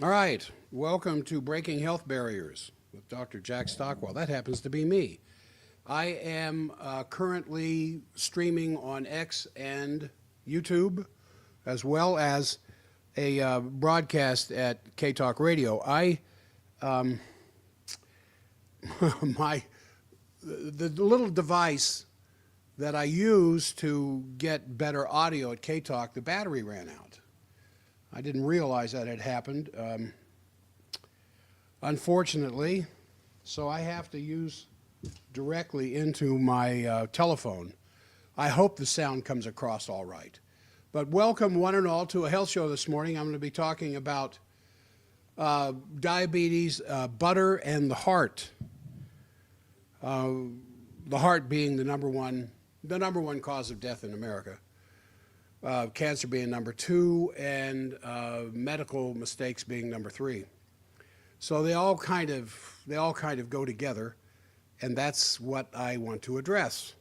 All right, welcome to Breaking Health Barriers with Dr. Jack Stockwell. That happens to be me. I am currently streaming on X and YouTube, as well as a broadcast at K Talk Radio. Um, my the little device that I use to get better audio at K Talk, the battery ran out. I didn't realize that had happened, unfortunately, so I have to use directly into my telephone. I hope the sound comes across all right. But welcome, one and all, to a health show this morning. I'm going to be talking about diabetes, butter, and the heart. The heart being the number one cause of death in America. Cancer being number 2, and medical mistakes being number 3. So they all kind of go together, and that's what I want to address.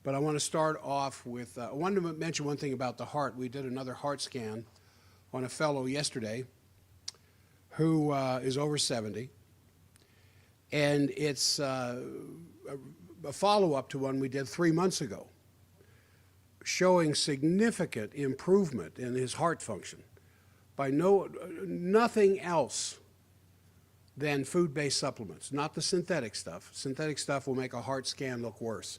But I want to start off with I wanted to mention one thing about the heart. We did another heart scan on a fellow yesterday who is over 70, and it's a follow-up to one we did 3 months ago, showing significant improvement in his heart function by nothing else than food-based supplements, not the synthetic stuff. Synthetic stuff will make a heart scan look worse.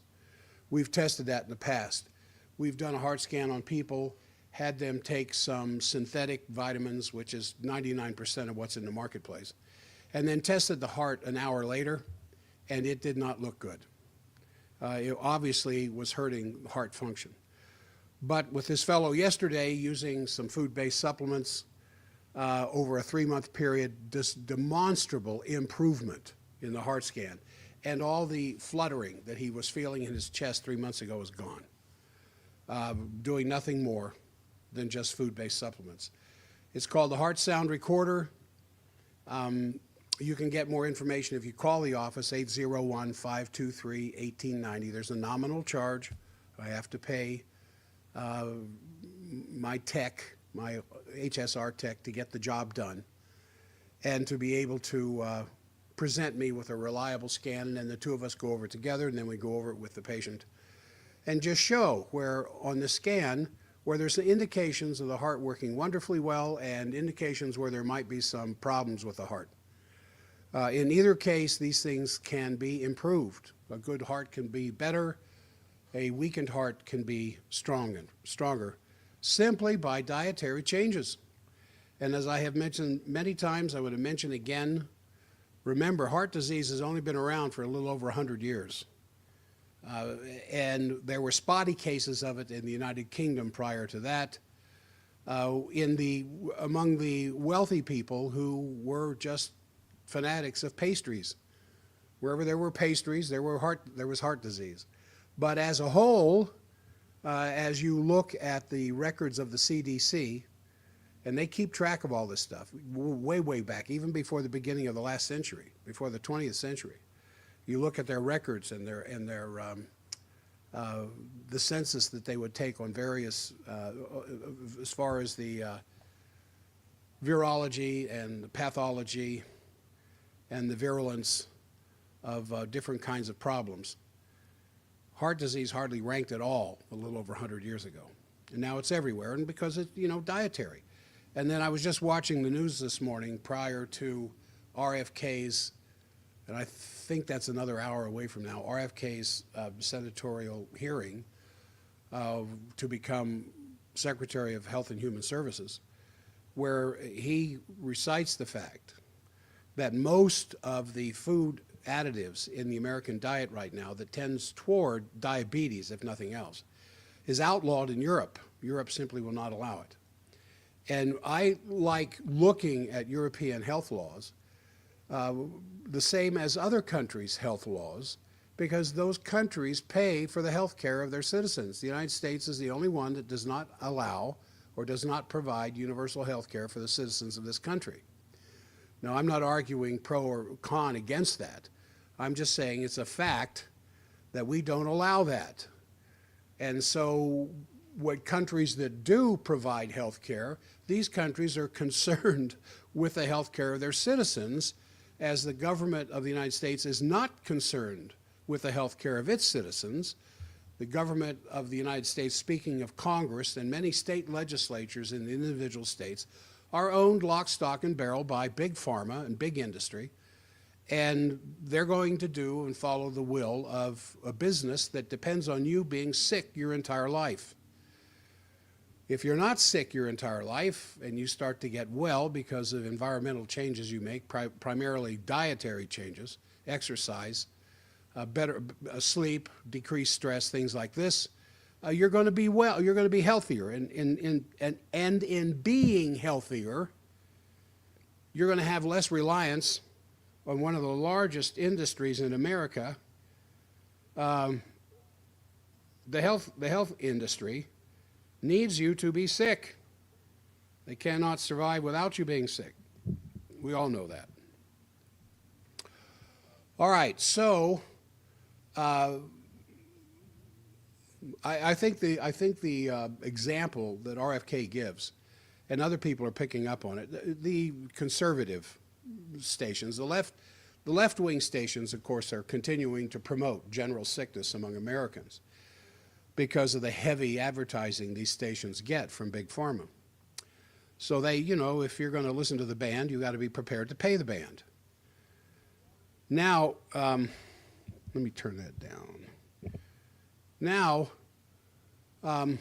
We've tested that in the past. We've done a heart scan on people, had them take some synthetic vitamins, which is 99% of what's in the marketplace, and then tested the heart an hour later, and it did not look good. It obviously was hurting heart function. But with this fellow yesterday, using some food-based supplements over a 3-month period, this demonstrable improvement in the heart scan, and all the fluttering that he was feeling in his chest 3 months ago is gone, doing nothing more than just food-based supplements. It's called the Heart Sound Recorder. You can get more information if you call the office, 801-523-1890. There's a nominal charge. I have to pay my tech, my HSR tech, to get the job done and to be able to present me with a reliable scan, and then the two of us go over it together, and then we go over it with the patient and just show where on the scan where there's indications of the heart working wonderfully well and indications where there might be some problems with the heart. In either case, these things can be improved. A good heart can be better. A weakened heart can be stronger simply by dietary changes. And as I have mentioned many times, I would have mentioned again, remember, heart disease has only been around for a little over 100 years. And there were spotty cases of it in the United Kingdom prior to that, among the wealthy people who were just fanatics of pastries. Wherever there were pastries, there was heart disease. But as a whole, as you look at the records of the CDC, and they keep track of all this stuff way, way back, even before the beginning of the last century, before the 20th century. You look at their records and the census that they would take on various, as far as the virology and the pathology and the virulence of different kinds of problems. Heart disease hardly ranked at all a little over 100 years ago. And now it's everywhere, and because it's, dietary. And then I was just watching the news this morning prior to RFK's, and I think that's another hour away from now, RFK's senatorial hearing to become Secretary of Health and Human Services, where he recites the fact that most of the food additives in the American diet right now that tends toward diabetes, if nothing else, is outlawed in Europe. Europe simply will not allow it. And I like looking at European health laws the same as other countries' health laws, because those countries pay for the health care of their citizens. The United States is the only one that does not allow or does not provide universal health care for the citizens of this country. Now, I'm not arguing pro or con against that. I'm just saying it's a fact that we don't allow that. And so what countries that do provide health care, these countries are concerned with the health care of their citizens, as the government of the United States is not concerned with the health care of its citizens. The government of the United States, speaking of Congress and many state legislatures in the individual states, are owned lock, stock, and barrel by big pharma and big industry, and they're going to do and follow the will of a business that depends on you being sick your entire life. If you're not sick your entire life and you start to get well because of environmental changes you make, primarily dietary changes, exercise, better sleep, decreased stress, things like this, you're going to be well. You're going to be healthier, and in being healthier, you're going to have less reliance on one of the largest industries in America. The health industry needs you to be sick. They cannot survive without you being sick. We all know that. All right, so. I think the example that RFK gives, and other people are picking up on it, the conservative stations, the left-wing stations, of course, are continuing to promote general sickness among Americans because of the heavy advertising these stations get from Big Pharma. So they, you know, if you're going to listen to the band, you got to be prepared to pay the band. Now, let me turn that down. Now, I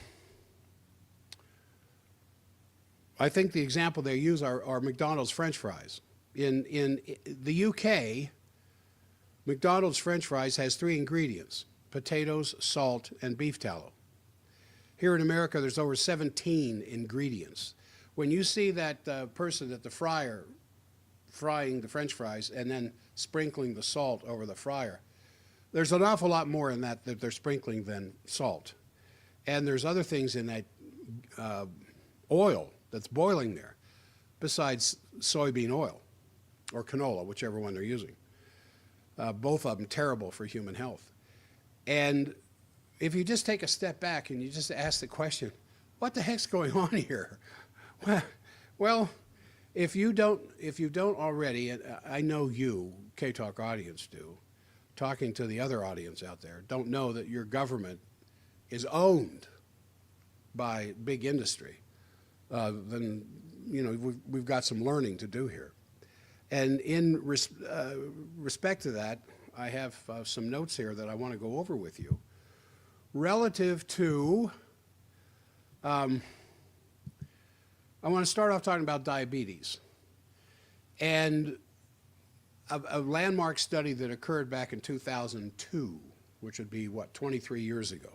think the example they use are McDonald's French fries. In the UK, McDonald's French fries has 3 ingredients: potatoes, salt, and beef tallow. Here in America, there's over 17 ingredients. When you see that person at the fryer frying the French fries and then sprinkling the salt over the fryer, there's an awful lot more in that they're sprinkling than salt. And there's other things in that oil that's boiling there besides soybean oil or canola, whichever one they're using. Both of them terrible for human health. And if you just take a step back and you just ask the question, what the heck's going on here? Well, if you don't already, and I know you, K-Talk audience, do, talking to the other audience out there, don't know that your government is owned by big industry, then you know we've got some learning to do here. And in respect to that, I have some notes here that I want to go over with you relative to. I want to start off talking about diabetes and a landmark study that occurred back in 2002, which would be, what, 23 years ago.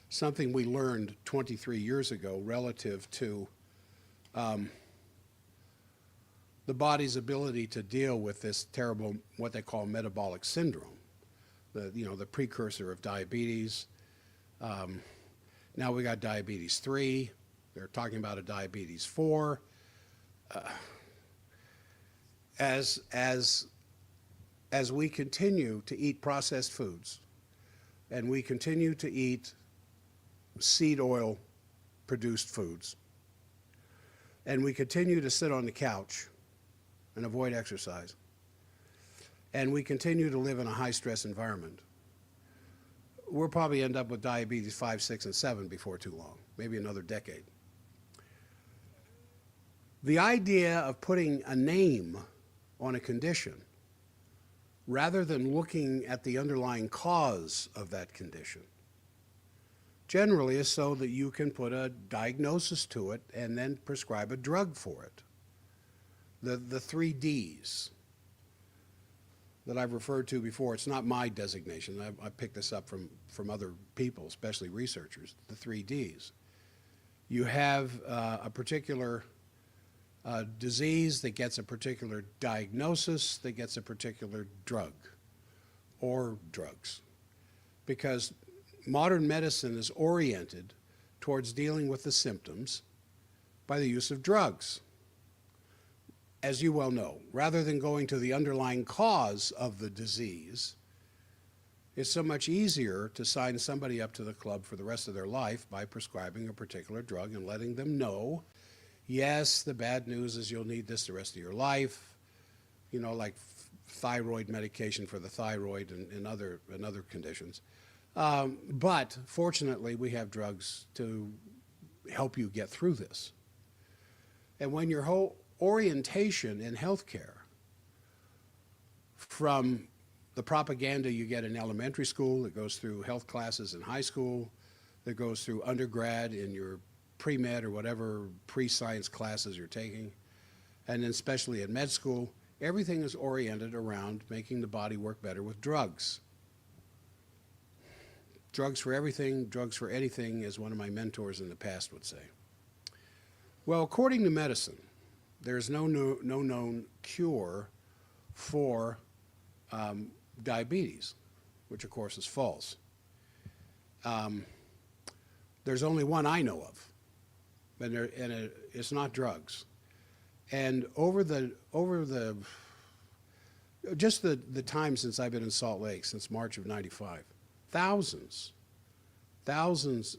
Something we learned 23 years ago relative to the body's ability to deal with this terrible, what they call metabolic syndrome, the precursor of diabetes. Now we got diabetes 3. They're talking about a diabetes 4. As we continue to eat processed foods and we continue to eat seed oil produced foods and we continue to sit on the couch and avoid exercise and we continue to live in a high stress environment, we'll probably end up with diabetes 5, 6, and 7 before too long, maybe another decade. The idea of putting a name on a condition rather than looking at the underlying cause of that condition generally is so that you can put a diagnosis to it and then prescribe a drug for it. The 3 Ds that I've referred to before, it's not my designation. I picked this up from other people, especially researchers, the 3 Ds. You have a particular disease that gets a particular diagnosis, that gets a particular drug or drugs. Because modern medicine is oriented towards dealing with the symptoms by the use of drugs, as you well know. Rather than going to the underlying cause of the disease, it's so much easier to sign somebody up to the club for the rest of their life by prescribing a particular drug and letting them know Yes, the bad news is you'll need this the rest of your life, like thyroid medication for the thyroid and other conditions. But fortunately, we have drugs to help you get through this. And when your whole orientation in healthcare, from the propaganda you get in elementary school, that goes through health classes in high school, that goes through undergrad in your pre-med or whatever pre-science classes you're taking, and then especially at med school, everything is oriented around making the body work better with drugs. Drugs for everything, drugs for anything, as one of my mentors in the past would say. Well, according to medicine, there's no known cure for diabetes, which of course is false. There's only one I know of, and it's not drugs. And over the just the time since I've been in Salt Lake, since March of '95, thousands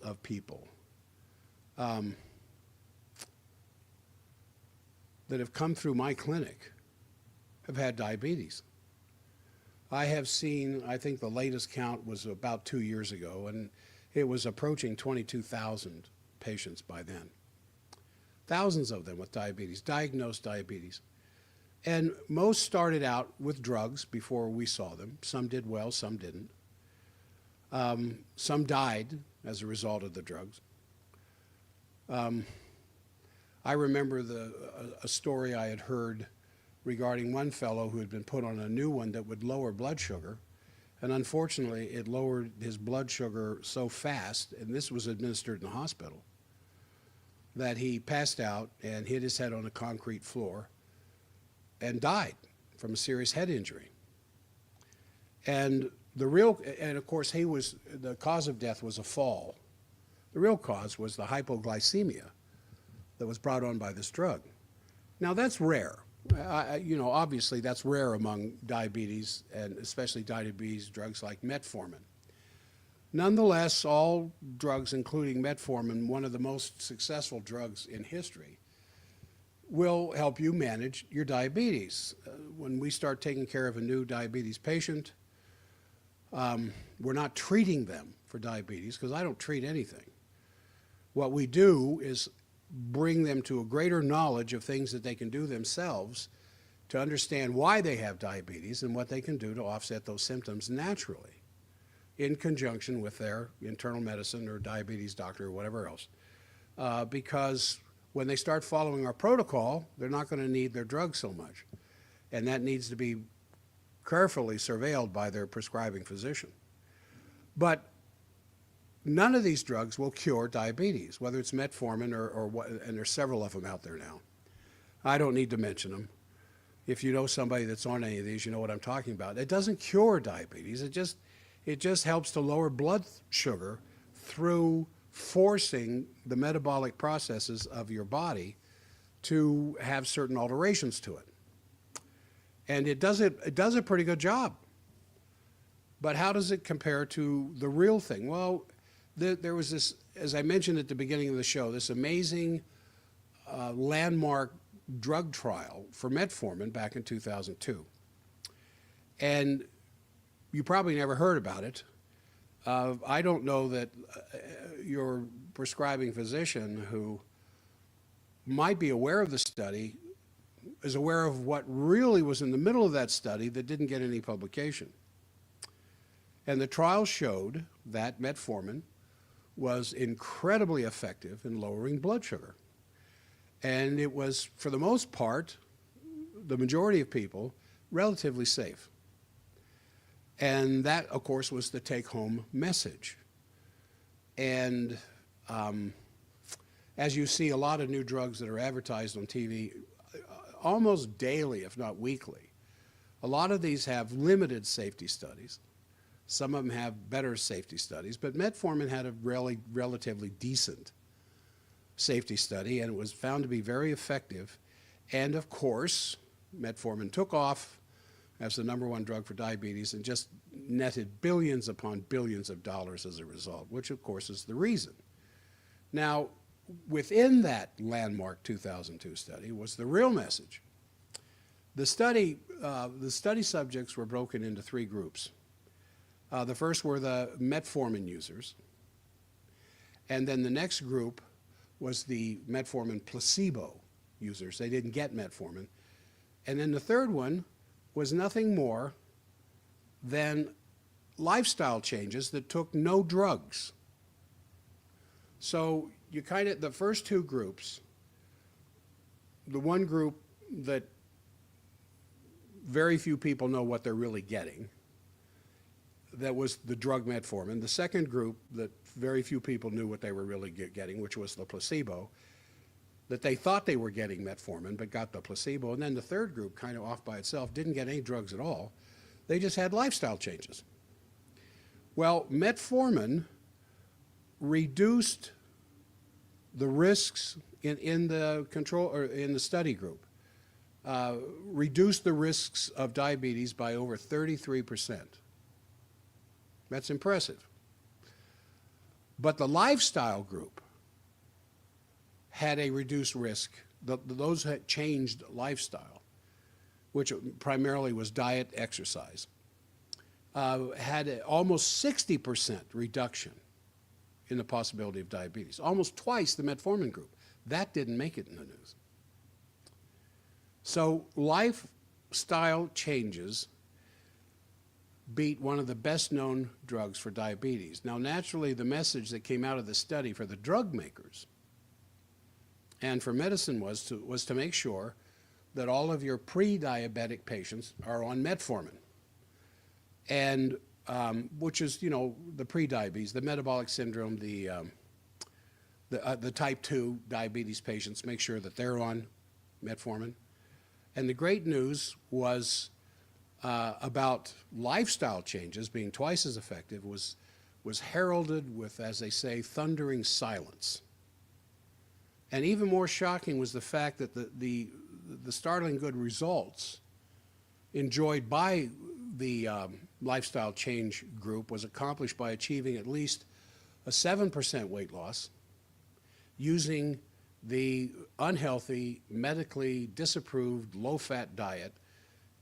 of people that have come through my clinic have had diabetes. I have seen, I think the latest count was about 2 years ago, and it was approaching 22,000 patients by then. Thousands of them with diabetes, diagnosed diabetes. And most started out with drugs before we saw them. Some did well, some didn't. Some died as a result of the drugs. I remember a story I had heard regarding one fellow who had been put on a new one that would lower blood sugar. And unfortunately, it lowered his blood sugar so fast, and this was administered in the hospital, that he passed out and hit his head on a concrete floor and died from a serious head injury. And of course, the cause of death was a fall. The real cause was the hypoglycemia that was brought on by this drug. Now, that's rare. Obviously that's rare among diabetes, and especially diabetes drugs like Metformin. Nonetheless, all drugs, including Metformin, one of the most successful drugs in history, will help you manage your diabetes. When we start taking care of a new diabetes patient, we're not treating them for diabetes, because I don't treat anything. What we do is bring them to a greater knowledge of things that they can do themselves to understand why they have diabetes and what they can do to offset those symptoms naturally, in conjunction with their internal medicine or diabetes doctor or whatever else. Because when they start following our protocol, they're not going to need their drugs so much. And that needs to be carefully surveilled by their prescribing physician. But none of these drugs will cure diabetes, whether it's Metformin or what, and there's several of them out there now. I don't need to mention them. If you know somebody that's on any of these, you know what I'm talking about. It doesn't cure diabetes. It just helps to lower blood sugar through forcing the metabolic processes of your body to have certain alterations to it. And it does a pretty good job. But how does it compare to the real thing? Well, there was this, as I mentioned at the beginning of the show, this amazing landmark drug trial for Metformin back in 2002. And you probably never heard about it. I don't know that your prescribing physician, who might be aware of the study, is aware of what really was in the middle of that study that didn't get any publication. And the trial showed that Metformin was incredibly effective in lowering blood sugar. And it was, for the most part, the majority of people, relatively safe. And that, of course, was the take-home message. And as you see, a lot of new drugs that are advertised on TV almost daily, if not weekly, a lot of these have limited safety studies. Some of them have better safety studies, but Metformin had a relatively decent safety study, and it was found to be very effective. And of course, Metformin took off as the #1 drug for diabetes and just netted billions upon billions of dollars as a result, which of course is the reason. Now, within that landmark 2002 study was the real message. The study subjects were broken into three groups. The first were the Metformin users, and then the next group was the Metformin placebo users. They didn't get Metformin. And then the third one was nothing more than lifestyle changes that took no drugs. So you kind of, the first two groups, the one group that very few people know what they're really getting, that was the drug Metformin. The second group that very few people knew what they were really getting, which was the placebo, that they thought they were getting Metformin but got the placebo. And then the third group, kind of off by itself, didn't get any drugs at all. They just had lifestyle changes. Well, Metformin reduced the risks in the control or in the study group, reduced the risks of diabetes by over 33%. That's impressive. But the lifestyle group had a reduced risk. Those had changed lifestyle, which primarily was diet, exercise, had almost 60% reduction in the possibility of diabetes, almost twice the Metformin group. That didn't make it in the news. So lifestyle changes beat one of the best known drugs for diabetes. Now, naturally, the message that came out of the study for the drug makers and for medicine was to make sure that all of your pre-diabetic patients are on metformin, and which is, you know, the pre-diabetes, the metabolic syndrome, the type 2 diabetes patients, make sure that they're on metformin. And the great news was about lifestyle changes being twice as effective was heralded with, as they say, thundering silence. And even more shocking was the fact that the startling good results enjoyed by the lifestyle change group was accomplished by achieving at least a 7% weight loss using the unhealthy, medically disapproved, low-fat diet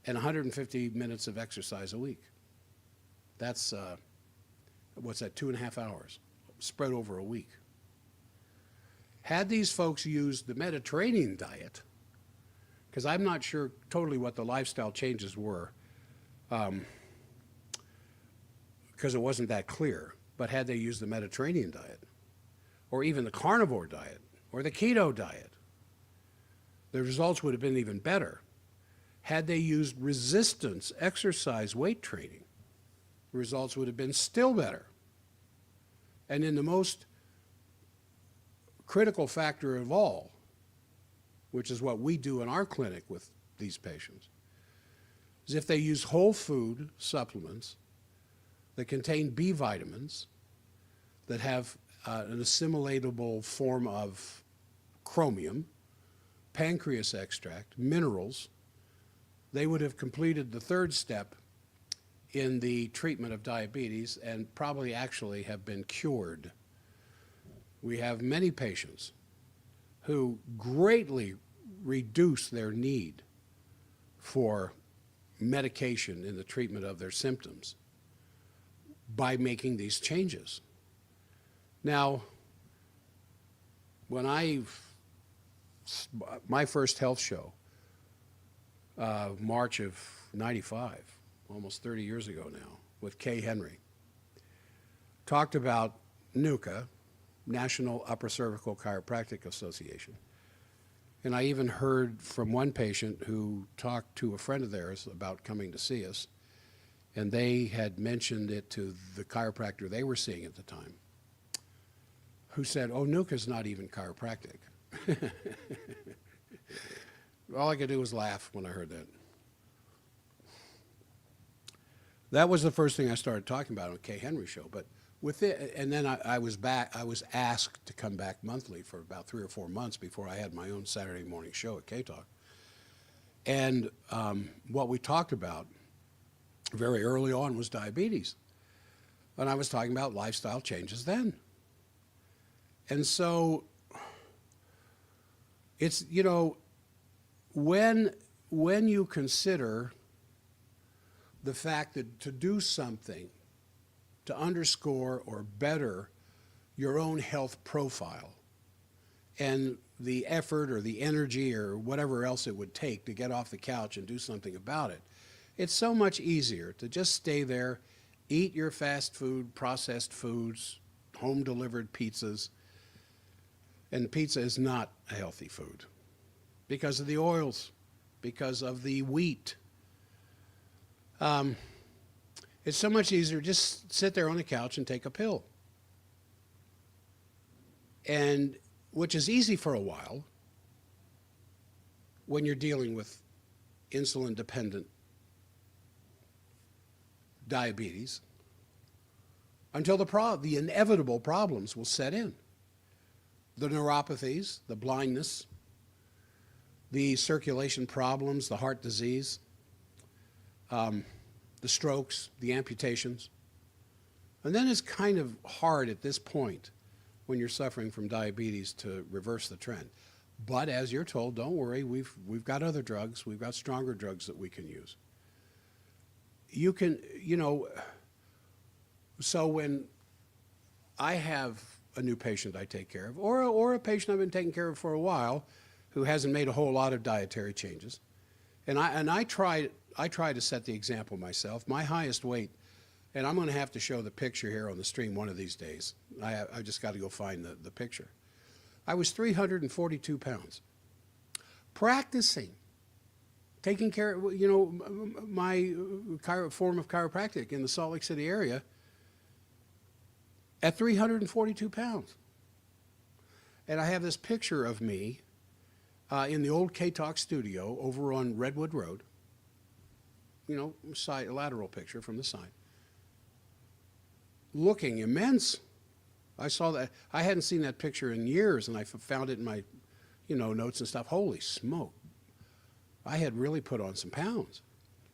and 150 minutes of exercise a week. That's, what's that, 2.5 hours, spread over a week. Had these folks used the Mediterranean diet, because I'm not sure totally what the lifestyle changes were, because it wasn't that clear, but had they used the Mediterranean diet, or even the carnivore diet, or the keto diet, the results would have been even better. Had they used resistance, exercise, weight training, the results would have been still better. And in the most critical factor of all, which is what we do in our clinic with these patients, is if they use whole food supplements that contain B vitamins, that have an assimilatable form of chromium, pancreas extract, minerals, they would have completed the third step in the treatment of diabetes and probably actually have been cured. We have many patients who greatly reduce their need for medication in the treatment of their symptoms by making these changes. Now, when my first health show, March of '95, almost 30 years ago now, with Kay Henry, talked about NUCA, National Upper Cervical Chiropractic Association. And I even heard from one patient who talked to a friend of theirs about coming to see us, and they had mentioned it to the chiropractor they were seeing at the time, who said, "Oh, NUCA's not even chiropractic." All I could do was laugh when I heard that. That was the first thing I started talking about on the Kay Henry show. But with it, and then I was asked to come back monthly for about 3 or 4 months before I had my own Saturday morning show at K Talk. And what we talked about very early on was diabetes. And I was talking about lifestyle changes then. And so It's, you know, when you consider the fact that to do something to underscore or better your own health profile and the effort or the energy or whatever else it would take to get off the couch and do something about it, it's so much easier to just stay there, eat your fast food, processed foods, home delivered pizzas. And pizza is not a healthy food because of the oils, because of the wheat. It's so much easier to just sit there on the couch and take a pill. And which is easy for a while when you're dealing with insulin-dependent diabetes, until the inevitable problems will set in. The neuropathies, the blindness, the circulation problems, the heart disease, the strokes, the amputations. And then it's kind of hard at this point when you're suffering from diabetes to reverse the trend. But as you're told, don't worry, we've got other drugs, we've got stronger drugs that we can use. You can, you know, so when I have a new patient I take care of, or a patient I've been taking care of for a while who hasn't made a whole lot of dietary changes, and I try to set the example myself. My highest weight, and I'm going to have to show the picture here on the stream one of these days. I just got to go find the picture. I was 342 pounds. Practicing, taking care of, you know, my form of chiropractic in the Salt Lake City area at 342 pounds. And I have this picture of me in the old K-Talk studio over on Redwood Road. You know, lateral picture from the side. Looking immense. I saw that. I hadn't seen that picture in years, and I found it in my, you know, notes and stuff. Holy smoke. I had really put on some pounds.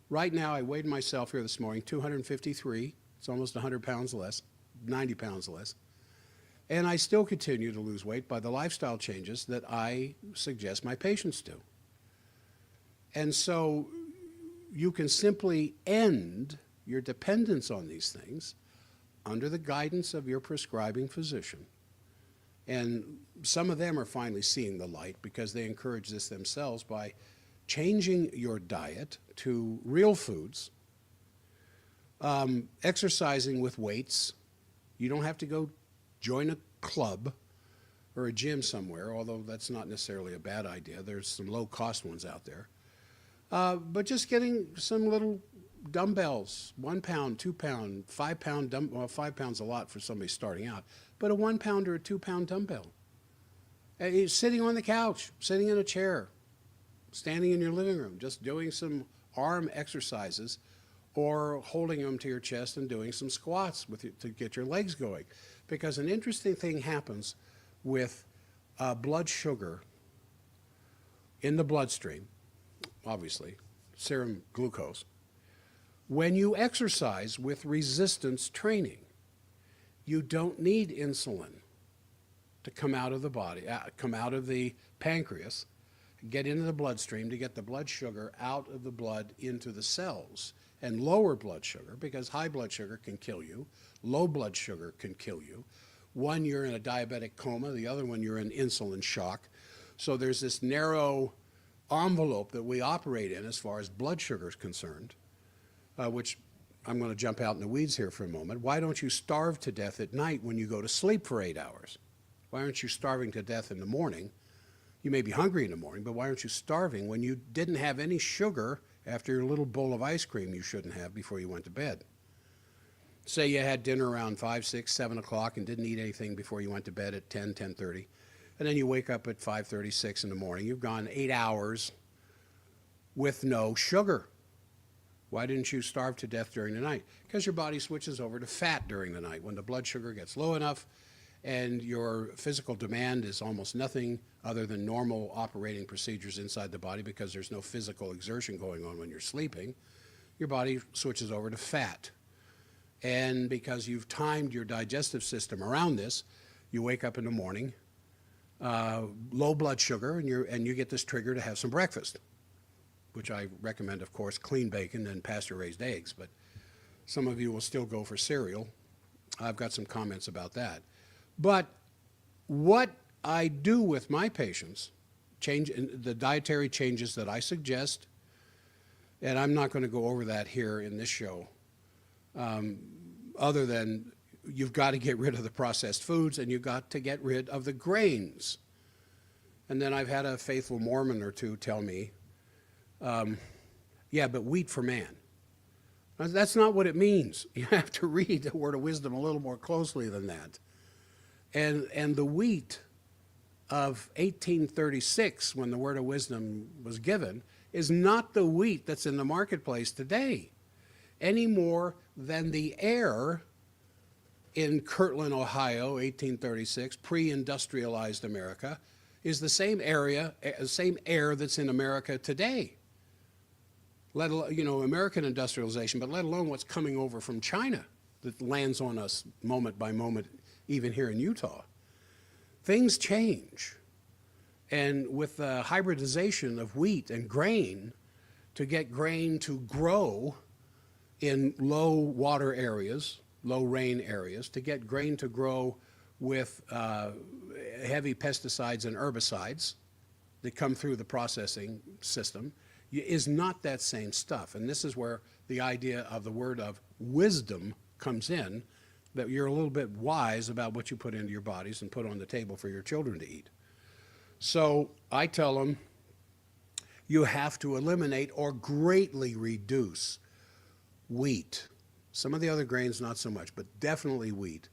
Right now, I weighed myself here this morning, 253. It's almost 100 pounds less, 90 pounds less. And I still continue to lose weight by the lifestyle changes that I suggest my patients do. And so you can simply end your dependence on these things under the guidance of your prescribing physician. And some of them are finally seeing the light because they encourage this themselves by changing your diet to real foods, exercising with weights. You don't have to go join a club or a gym somewhere, although that's not necessarily a bad idea. There's some low-cost ones out there. But just getting some little dumbbells, 1 pound, 2 pound, 5 pound, well, 5 pounds a lot for somebody starting out, but a 1 pound or a 2 pound dumbbell. And sitting on the couch, sitting in a chair, standing in your living room, just doing some arm exercises or holding them to your chest and doing some squats to get your legs going. Because an interesting thing happens with blood sugar in the bloodstream, obviously, serum glucose. When you exercise with resistance training, you don't need insulin to come out of the body, come out of the pancreas, get into the bloodstream to get the blood sugar out of the blood into the cells and lower blood sugar, because high blood sugar can kill you, low blood sugar can kill you. One, you're in a diabetic coma, the other one, you're in insulin shock. So there's this narrow envelope that we operate in as far as blood sugar is concerned, which I'm going to jump out in the weeds here for a moment. Why don't you starve to death at night when you go to sleep for 8 hours? Why aren't you starving to death in the morning? You may be hungry in the morning, but why aren't you starving when you didn't have any sugar after your little bowl of ice cream you shouldn't have before you went to bed? Say you had dinner around 5, 6, 7 o'clock and didn't eat anything before you went to bed at 10, 10:30. And then you wake up at 5:30, 6 in the morning. You've gone 8 hours with no sugar. Why didn't you starve to death during the night? Because your body switches over to fat during the night when the blood sugar gets low enough and your physical demand is almost nothing other than normal operating procedures inside the body because there's no physical exertion going on when you're sleeping. Your body switches over to fat. And because you've timed your digestive system around this, you wake up in the morning low blood sugar, and you get this trigger to have some breakfast, which I recommend, of course, clean bacon and pasture-raised eggs, but some of you will still go for cereal. I've got some comments about that. But what I do with my patients, the dietary changes that I suggest, and I'm not going to go over that here in this show, other than you've got to get rid of the processed foods and you've got to get rid of the grains. And then I've had a faithful Mormon or two tell me, yeah, but wheat for man. That's not what it means. You have to read the word of wisdom a little more closely than that. And the wheat of 1836, when the word of wisdom was given, is not the wheat that's in the marketplace today, any more than the air in Kirtland, Ohio, 1836, pre-industrialized America, is the same air that's in America today. Let alone, American industrialization, but let alone what's coming over from China that lands on us moment by moment, even here in Utah. Things change. And with the hybridization of wheat and grain, to get grain to grow in low water areas, low rain areas, to get grain to grow with heavy pesticides and herbicides that come through the processing system, is not that same stuff. And this is where the idea of the word of wisdom comes in, that you're a little bit wise about what you put into your bodies and put on the table for your children to eat. So I tell them, you have to eliminate or greatly reduce wheat. Some of the other grains, not so much, but definitely wheat.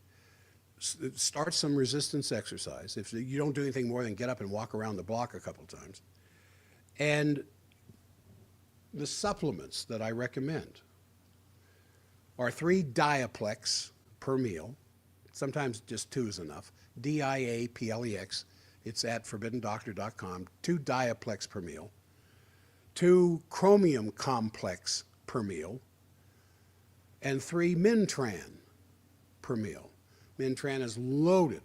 Start some resistance exercise. If you don't do anything more than get up and walk around the block a couple times. And the supplements that I recommend are 3 Diaplex per meal. Sometimes just 2 is enough. Diaplex. It's at forbiddendoctor.com. 2 Diaplex per meal. 2 Chromium Complex per meal. And 3 Mintran per meal. Mintran is loaded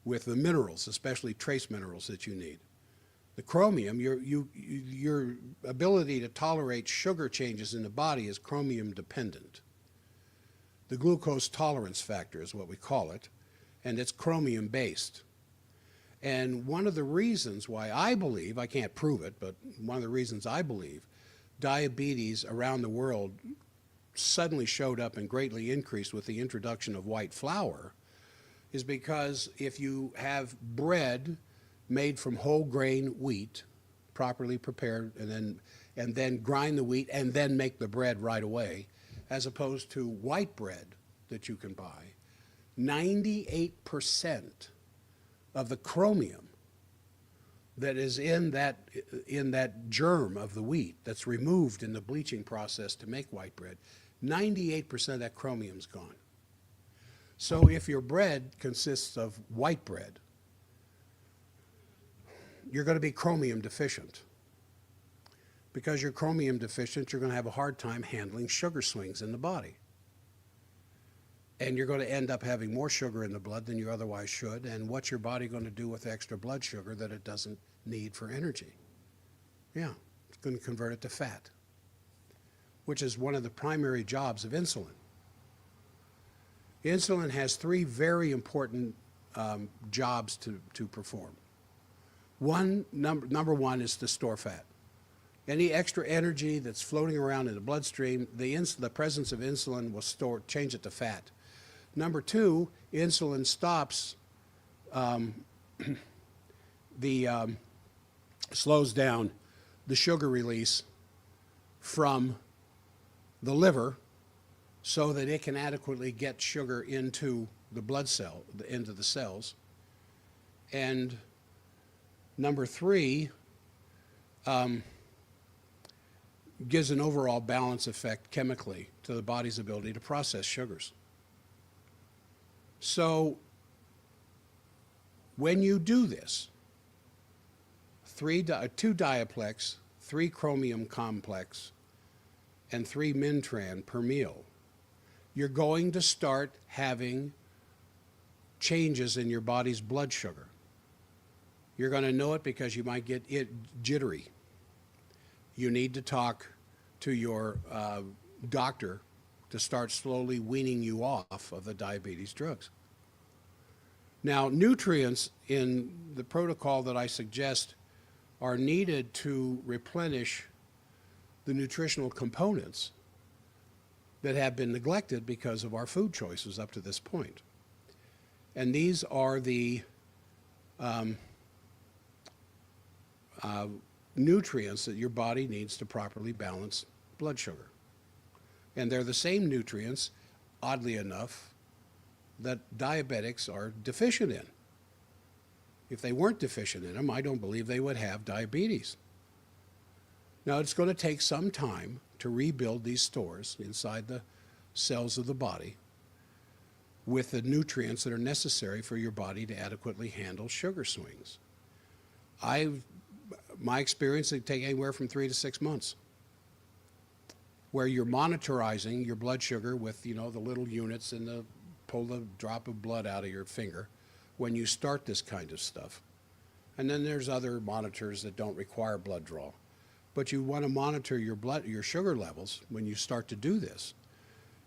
with the minerals, especially trace minerals that you need. The chromium, your ability to tolerate sugar changes in the body is chromium dependent. The glucose tolerance factor is what we call it, and it's chromium based. And one of the reasons why I believe, I can't prove it, but one of the reasons I believe diabetes around the world suddenly showed up and greatly increased with the introduction of white flour is because if you have bread made from whole grain wheat, properly prepared, and then grind the wheat and then make the bread right away, as opposed to white bread that you can buy, 98% of the chromium that is in that germ of the wheat that's removed in the bleaching process to make white bread, 98% of that chromium's gone. So if your bread consists of white bread, you're going to be chromium deficient. Because you're chromium deficient, you're going to have a hard time handling sugar swings in the body. And you're going to end up having more sugar in the blood than you otherwise should. And what's your body going to do with extra blood sugar that it doesn't need for energy? Yeah, it's going to convert it to fat, which is one of the primary jobs of insulin. Insulin has 3 very important jobs to perform. Number one is to store fat. Any extra energy that's floating around in the bloodstream, the presence of insulin will change it to fat. Number 2, insulin stops slows down the sugar release from the liver so that it can adequately get sugar into the blood cell, into the cells. And number 3, gives an overall balance effect chemically to the body's ability to process sugars. So when you do this, 2 Diaplex, 3 Chromium Complex, and 3 Mintran per meal, you're going to start having changes in your body's blood sugar. You're going to know it because you might get jittery. You need to talk to your doctor to start slowly weaning you off of the diabetes drugs. Now, nutrients in the protocol that I suggest are needed to replenish the nutritional components that have been neglected because of our food choices up to this point. And these are the nutrients that your body needs to properly balance blood sugar. And they're the same nutrients, oddly enough, that diabetics are deficient in. If they weren't deficient in them, I don't believe they would have diabetes. Now, it's going to take some time to rebuild these stores inside the cells of the body with the nutrients that are necessary for your body to adequately handle sugar swings. My experience, it take anywhere from 3 to 6 months, where you're monitoring your blood sugar with, the little units and pull the drop of blood out of your finger when you start this kind of stuff. And then there's other monitors that don't require blood draw. But you want to monitor your sugar levels when you start to do this.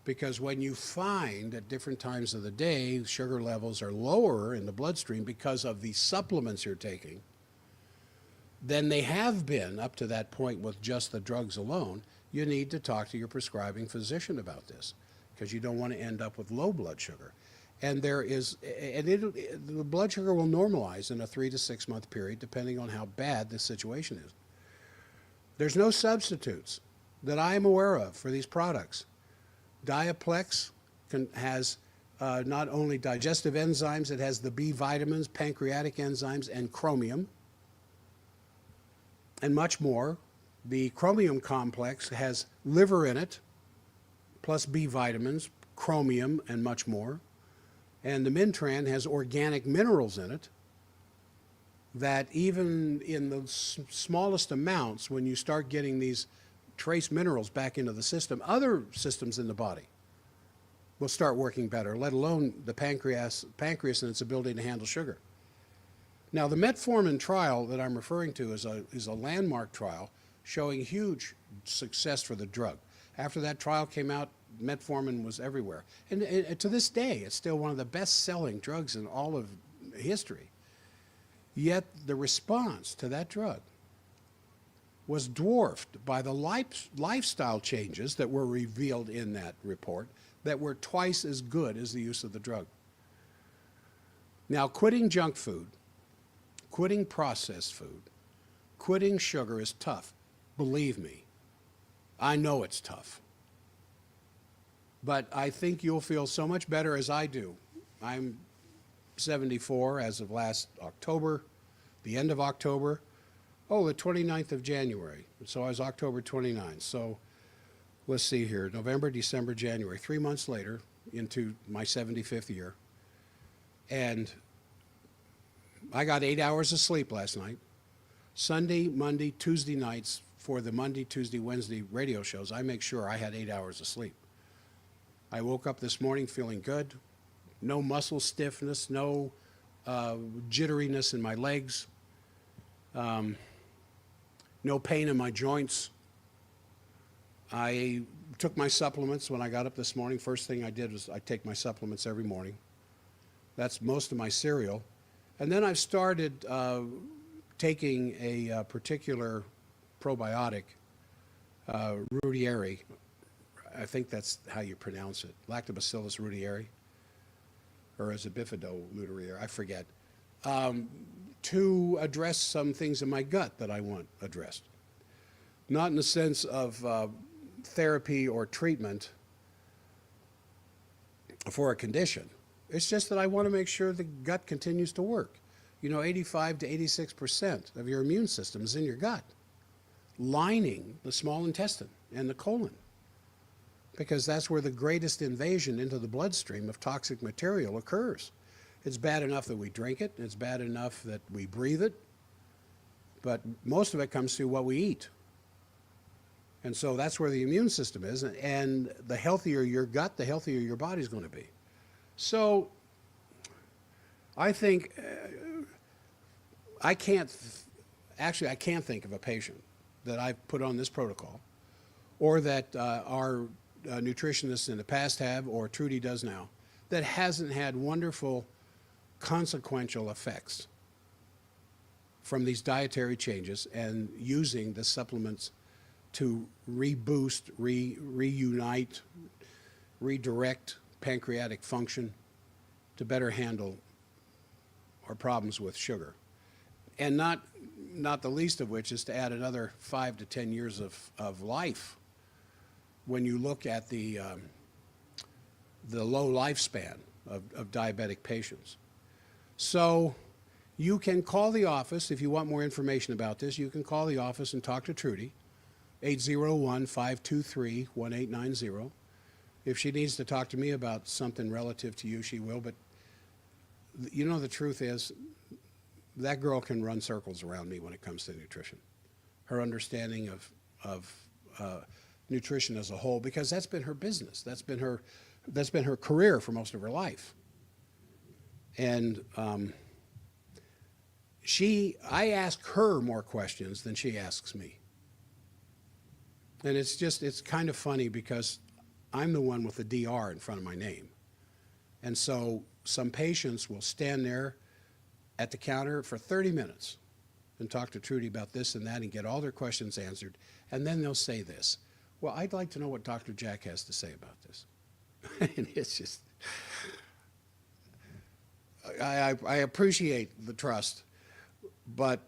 Because when you find at different times of the day sugar levels are lower in the bloodstream because of the supplements you're taking than they have been up to that point with just the drugs alone, you need to talk to your prescribing physician about this, because you don't want to end up with low blood sugar. And the blood sugar will normalize in a 3 to 6 month period, depending on how bad the situation is. There's no substitutes that I am aware of for these products. Diaplex has not only digestive enzymes, it has the B vitamins, pancreatic enzymes, and chromium, and much more. The chromium complex has liver in it, plus B vitamins, chromium, and much more. And the Mintran has organic minerals in it that even in the smallest amounts, when you start getting these trace minerals back into the system, other systems in the body will start working better, let alone the pancreas and its ability to handle sugar. Now, the Metformin trial that I'm referring to is a landmark trial showing huge success for the drug. After that trial came out, Metformin was everywhere. And to this day, it's still one of the best-selling drugs in all of history. Yet the response to that drug was dwarfed by the lifestyle changes that were revealed in that report that were twice as good as the use of the drug. Now, quitting junk food, quitting processed food, quitting sugar is tough. Believe me, I know it's tough. But I think you'll feel so much better as I do. I'm 74 as of last October, the end of October. Oh, the 29th of January. So I was October 29th. So let's see here, November, December, January, 3 months later into my 75th year. And I got 8 hours of sleep last night. Sunday, Monday, Tuesday nights for the Monday, Tuesday, Wednesday radio shows, I make sure I had 8 hours of sleep. I woke up this morning feeling good. No muscle stiffness, no jitteriness in my legs, no pain in my joints. I took my supplements when I got up this morning. First thing I did was I take my supplements every morning. That's most of my cereal. And then I've started taking a particular probiotic, Rudieri. I think that's how you pronounce it, Lactobacillus rudieri, or is it Bifido-Luterieri, I forget, to address some things in my gut that I want addressed. Not in the sense of therapy or treatment for a condition. It's just that I want to make sure the gut continues to work. 85 to 86% of your immune system is in your gut, lining the small intestine and the colon, because that's where the greatest invasion into the bloodstream of toxic material occurs. It's bad enough that we drink it, it's bad enough that we breathe it, but most of it comes through what we eat. And so that's where the immune system is, and the healthier your gut, the healthier your body's going to be. So I think I can't, actually, I can't think of a patient that I've put on this protocol or that our nutritionists in the past have, or Trudy does now, that hasn't had wonderful consequential effects from these dietary changes and using the supplements to reboost, reunite, redirect pancreatic function to better handle our problems with sugar. And not the least of which is to add another 5 to 10 years of life when you look at the low lifespan of diabetic patients. So you can call the office if you want more information about this. You can call the office and talk to Trudy, 801-523-1890. If she needs to talk to me about something relative to you, she will. But you know, the truth is, that girl can run circles around me when it comes to nutrition. Her understanding of nutrition as a whole, because that's been her business. That's been her career for most of her life. And I ask her more questions than she asks me. And it's kind of funny because I'm the one with the DR in front of my name. And so some patients will stand there at the counter for 30 minutes and talk to Trudy about this and that and get all their questions answered. And then they'll say this, well, I'd like to know what Dr. Jack has to say about this. And it's just, I appreciate the trust, but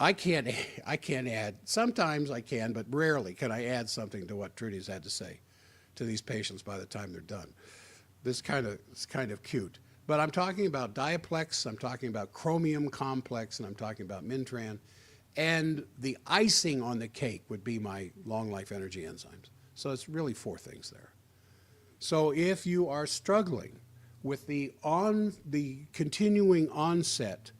I can't add, sometimes I can, but rarely can I add something to what Trudy's had to say to these patients by the time they're done. It's kind of cute. But I'm talking about Diaplex, I'm talking about Chromium Complex, and I'm talking about Mintran. And the icing on the cake would be my long life energy enzymes. So it's really 4 things there. So if you are struggling with the continuing onset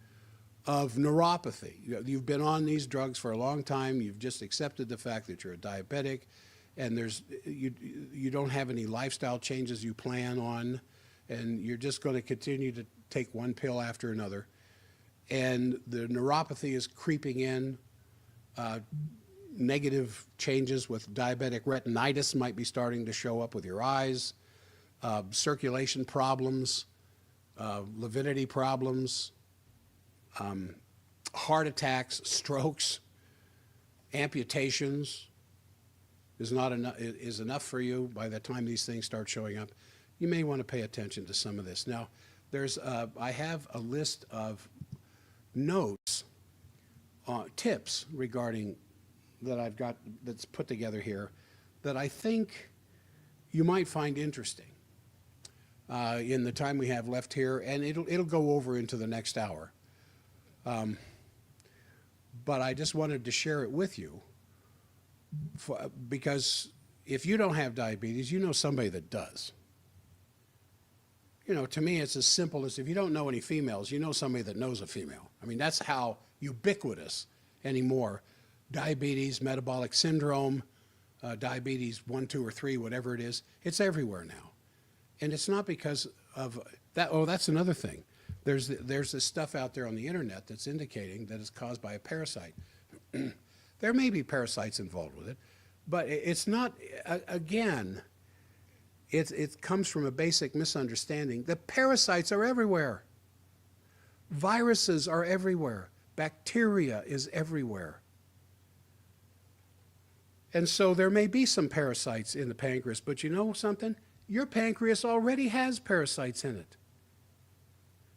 of neuropathy, you've been on these drugs for a long time, you've just accepted the fact that you're a diabetic, and you don't have any lifestyle changes you plan on, and you're just going to continue to take one pill after another, and the neuropathy is creeping in, negative changes with diabetic retinitis might be starting to show up with your eyes, circulation problems, lividity problems, heart attacks, strokes, amputations is enough for you by the time these things start showing up. You may want to pay attention to some of this. Now, I have a list of notes, tips regarding that I've got that's put together here that I think you might find interesting in the time we have left here, and it'll go over into the next hour. But I just wanted to share it with you because if you don't have diabetes, you know somebody that does. You know, to me, it's as simple as if you don't know any females, you know somebody that knows a female. I mean, that's how ubiquitous anymore diabetes, metabolic syndrome, diabetes 1, 2, or 3, whatever it is, it's everywhere now. And it's not because of that. Oh, that's another thing. There's this stuff out there on the internet that's indicating that it's caused by a parasite. There may be parasites involved with it, but it's not, again, it comes from a basic misunderstanding. The parasites are everywhere. Viruses are everywhere. Bacteria is everywhere. And so there may be some parasites in the pancreas, but you know something? Your pancreas already has parasites in it.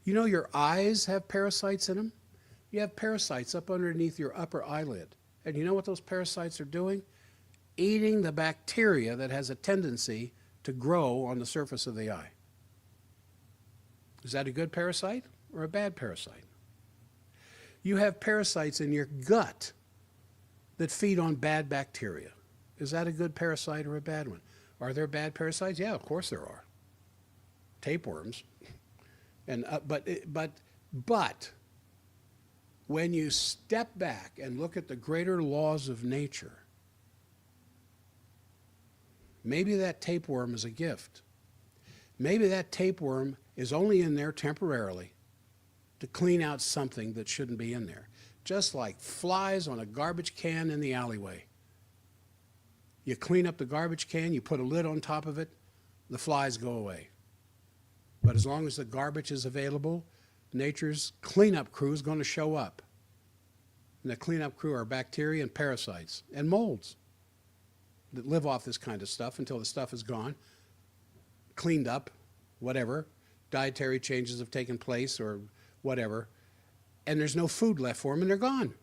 You know your eyes have parasites in them? You have parasites up underneath your upper eyelid. And you know what those parasites are doing? Eating the bacteria that has a tendency to grow on the surface of the eye. Is that a good parasite or a bad parasite? You have parasites in your gut that feed on bad bacteria. Is that a good parasite or a bad one? Are there bad parasites? Yeah, of course there are. Tapeworms. And but when you step back and look at the greater laws of nature, maybe that tapeworm is a gift. Maybe that tapeworm is only in there temporarily to clean out something that shouldn't be in there. Just like flies on a garbage can in the alleyway. You clean up the garbage can, you put a lid on top of it, the flies go away. But as long as the garbage is available, nature's cleanup crew is going to show up. And the cleanup crew are bacteria and parasites and molds that live off this kind of stuff until the stuff is gone, cleaned up, whatever, dietary changes have taken place or whatever, and there's no food left for them and they're gone.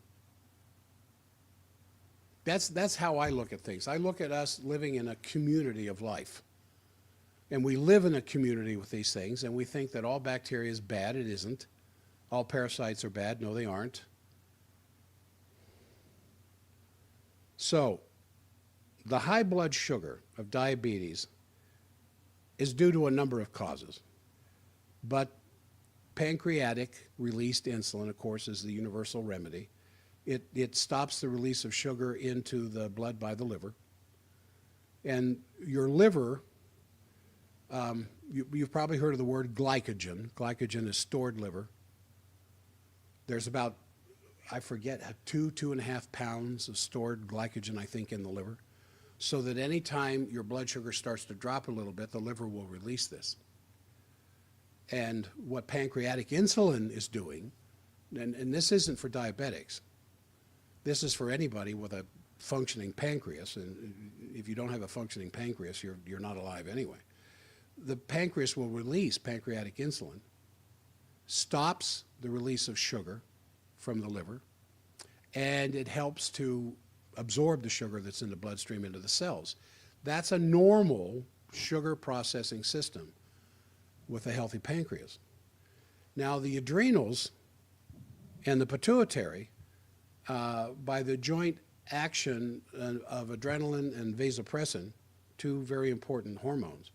That's how I look at things. I look at us living in a community of life. And we live in a community with these things, and we think that all bacteria is bad. It isn't. All parasites are bad. No, they aren't. So, the high blood sugar of diabetes is due to a number of causes. But pancreatic released insulin, of course, is the universal remedy. It stops the release of sugar into the blood by the liver. And your liver, you've probably heard of the word glycogen. Glycogen is stored liver. There's about, I forget, 2.5 pounds of stored glycogen, I think, in the liver. So that any time your blood sugar starts to drop a little bit, the liver will release this. And what pancreatic insulin is doing, and this isn't for diabetics, this is for anybody with a functioning pancreas, and if you don't have a functioning pancreas, you're not alive anyway. The pancreas will release pancreatic insulin, stops the release of sugar from the liver, and it helps to absorb the sugar that's in the bloodstream into the cells. That's a normal sugar processing system with a healthy pancreas. Now the adrenals and the pituitary, by the joint action of adrenaline and vasopressin, two very important hormones,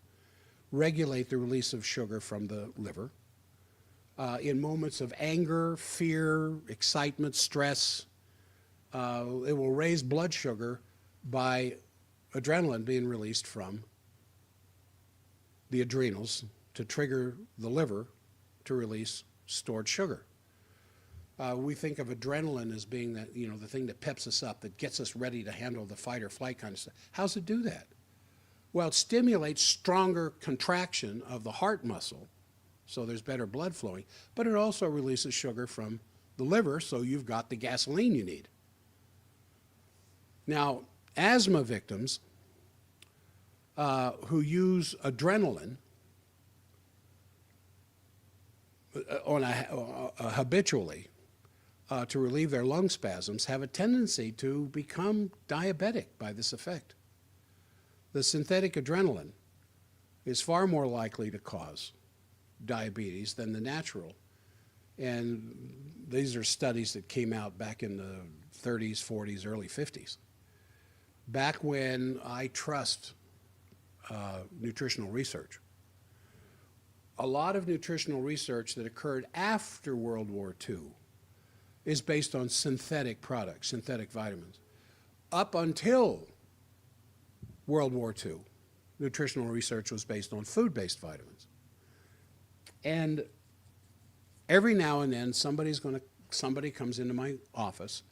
regulate the release of sugar from the liver. In moments of anger, fear, excitement, stress, it will raise blood sugar by adrenaline being released from the adrenals to trigger the liver to release stored sugar. We think of adrenaline as being that, the thing that peps us up, that gets us ready to handle the fight or flight kind of stuff. How does it do that? Well, it stimulates stronger contraction of the heart muscle, so there's better blood flowing, but it also releases sugar from the liver, so you've got the gasoline you need. Now, asthma victims who use adrenaline habitually to relieve their lung spasms have a tendency to become diabetic by this effect. The synthetic adrenaline is far more likely to cause diabetes than the natural. And these are studies that came out back in the 30s, 40s, early 50s. Back when I trust nutritional research. A lot of nutritional research that occurred after World War II is based on synthetic products, synthetic vitamins. Up until World War II, nutritional research was based on food-based vitamins. And every now and then somebody comes into my office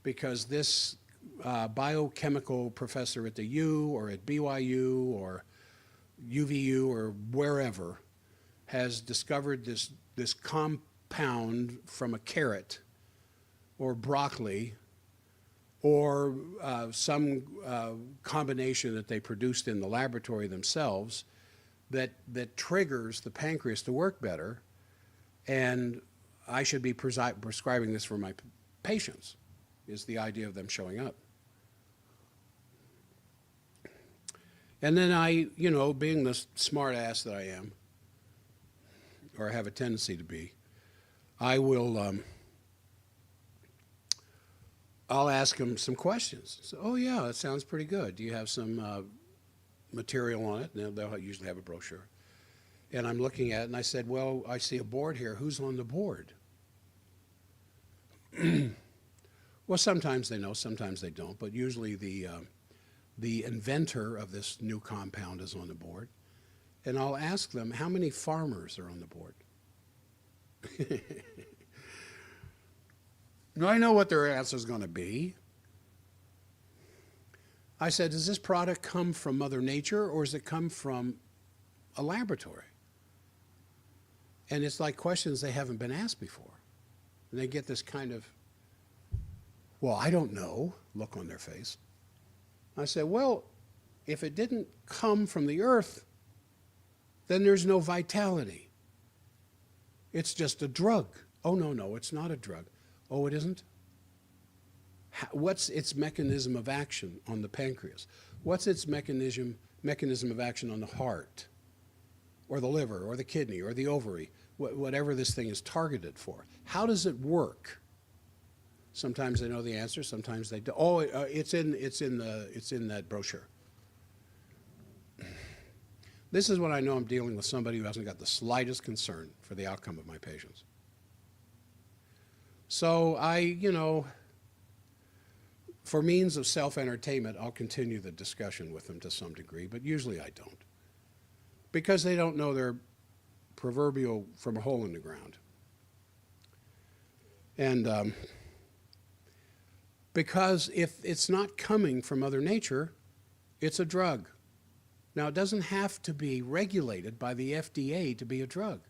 because this biochemical professor at the U or at BYU or UVU or wherever has discovered this compound from a carrot or broccoli or some combination that they produced in the laboratory themselves that triggers the pancreas to work better, and I should be prescribing this for my patients, is the idea of them showing up. And then I, being the smart ass that I am, or have a tendency to be, I will, I'll ask them some questions. So, oh yeah, that sounds pretty good. Do you have some material on it? And they'll usually have a brochure. And I'm looking at it and I said, well, I see a board here. Who's on the board? Well, sometimes they know, sometimes they don't, but usually the inventor of this new compound is on the board. And I'll ask them, how many farmers are on the board? Now, I know what their answer is going to be. I said, does this product come from Mother Nature or does it come from a laboratory? And it's like questions they haven't been asked before. And they get this kind of, well, I don't know, look on their face. I said, well, if it didn't come from the earth, then there's no vitality. It's just a drug. Oh, no, it's not a drug. Oh, it isn't? What's its mechanism of action on the pancreas? What's its mechanism of action on the heart, or the liver, or the kidney, or the ovary, whatever this thing is targeted for? How does it work? Sometimes they know the answer, sometimes they don't. Oh, it's in that brochure. This is when I know I'm dealing with somebody who hasn't got the slightest concern for the outcome of my patients. So for means of self-entertainment, I'll continue the discussion with them to some degree, but usually I don't. Because they don't know their proverbial from a hole in the ground. And because if it's not coming from Mother Nature, it's a drug. Now, it doesn't have to be regulated by the FDA to be a drug.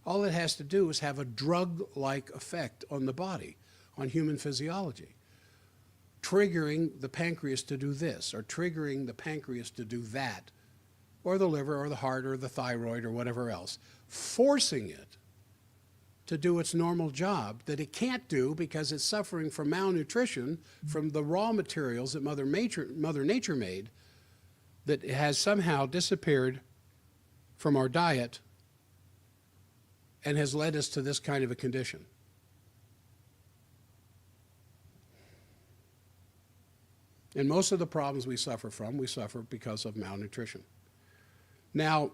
All it has to do is have a drug-like effect on the body, on human physiology, triggering the pancreas to do this, or triggering the pancreas to do that, or the liver, or the heart, or the thyroid, or whatever else, forcing it to do its normal job that it can't do because it's suffering from malnutrition from the raw materials that Mother Nature made that has somehow disappeared from our diet and has led us to this kind of a condition. And most of the problems we suffer because of malnutrition. Now,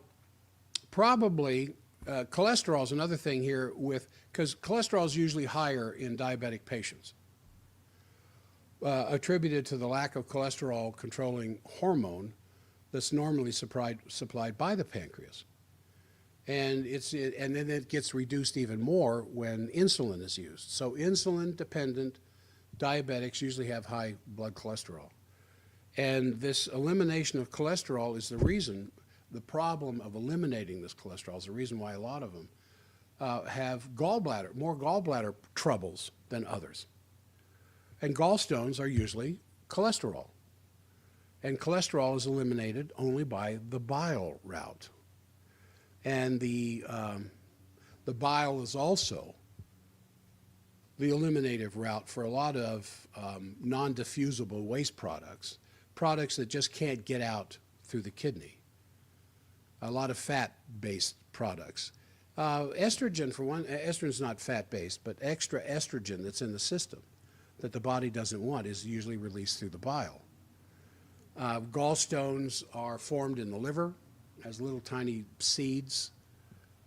probably cholesterol is another thing here because cholesterol is usually higher in diabetic patients, attributed to the lack of cholesterol controlling hormone that's normally supplied by the pancreas. And then it gets reduced even more when insulin is used. So insulin-dependent diabetics usually have high blood cholesterol. And this elimination of cholesterol is the problem of eliminating this cholesterol is the reason why a lot of them have more gallbladder troubles than others. And gallstones are usually cholesterol. And cholesterol is eliminated only by the bile route. And the bile is also the eliminative route for a lot of non-diffusible waste products that just can't get out through the kidney. A lot of fat-based products. Estrogen, for one, estrogen is not fat-based, but extra estrogen that's in the system that the body doesn't want is usually released through the bile. Gallstones are formed in the liver as little tiny seeds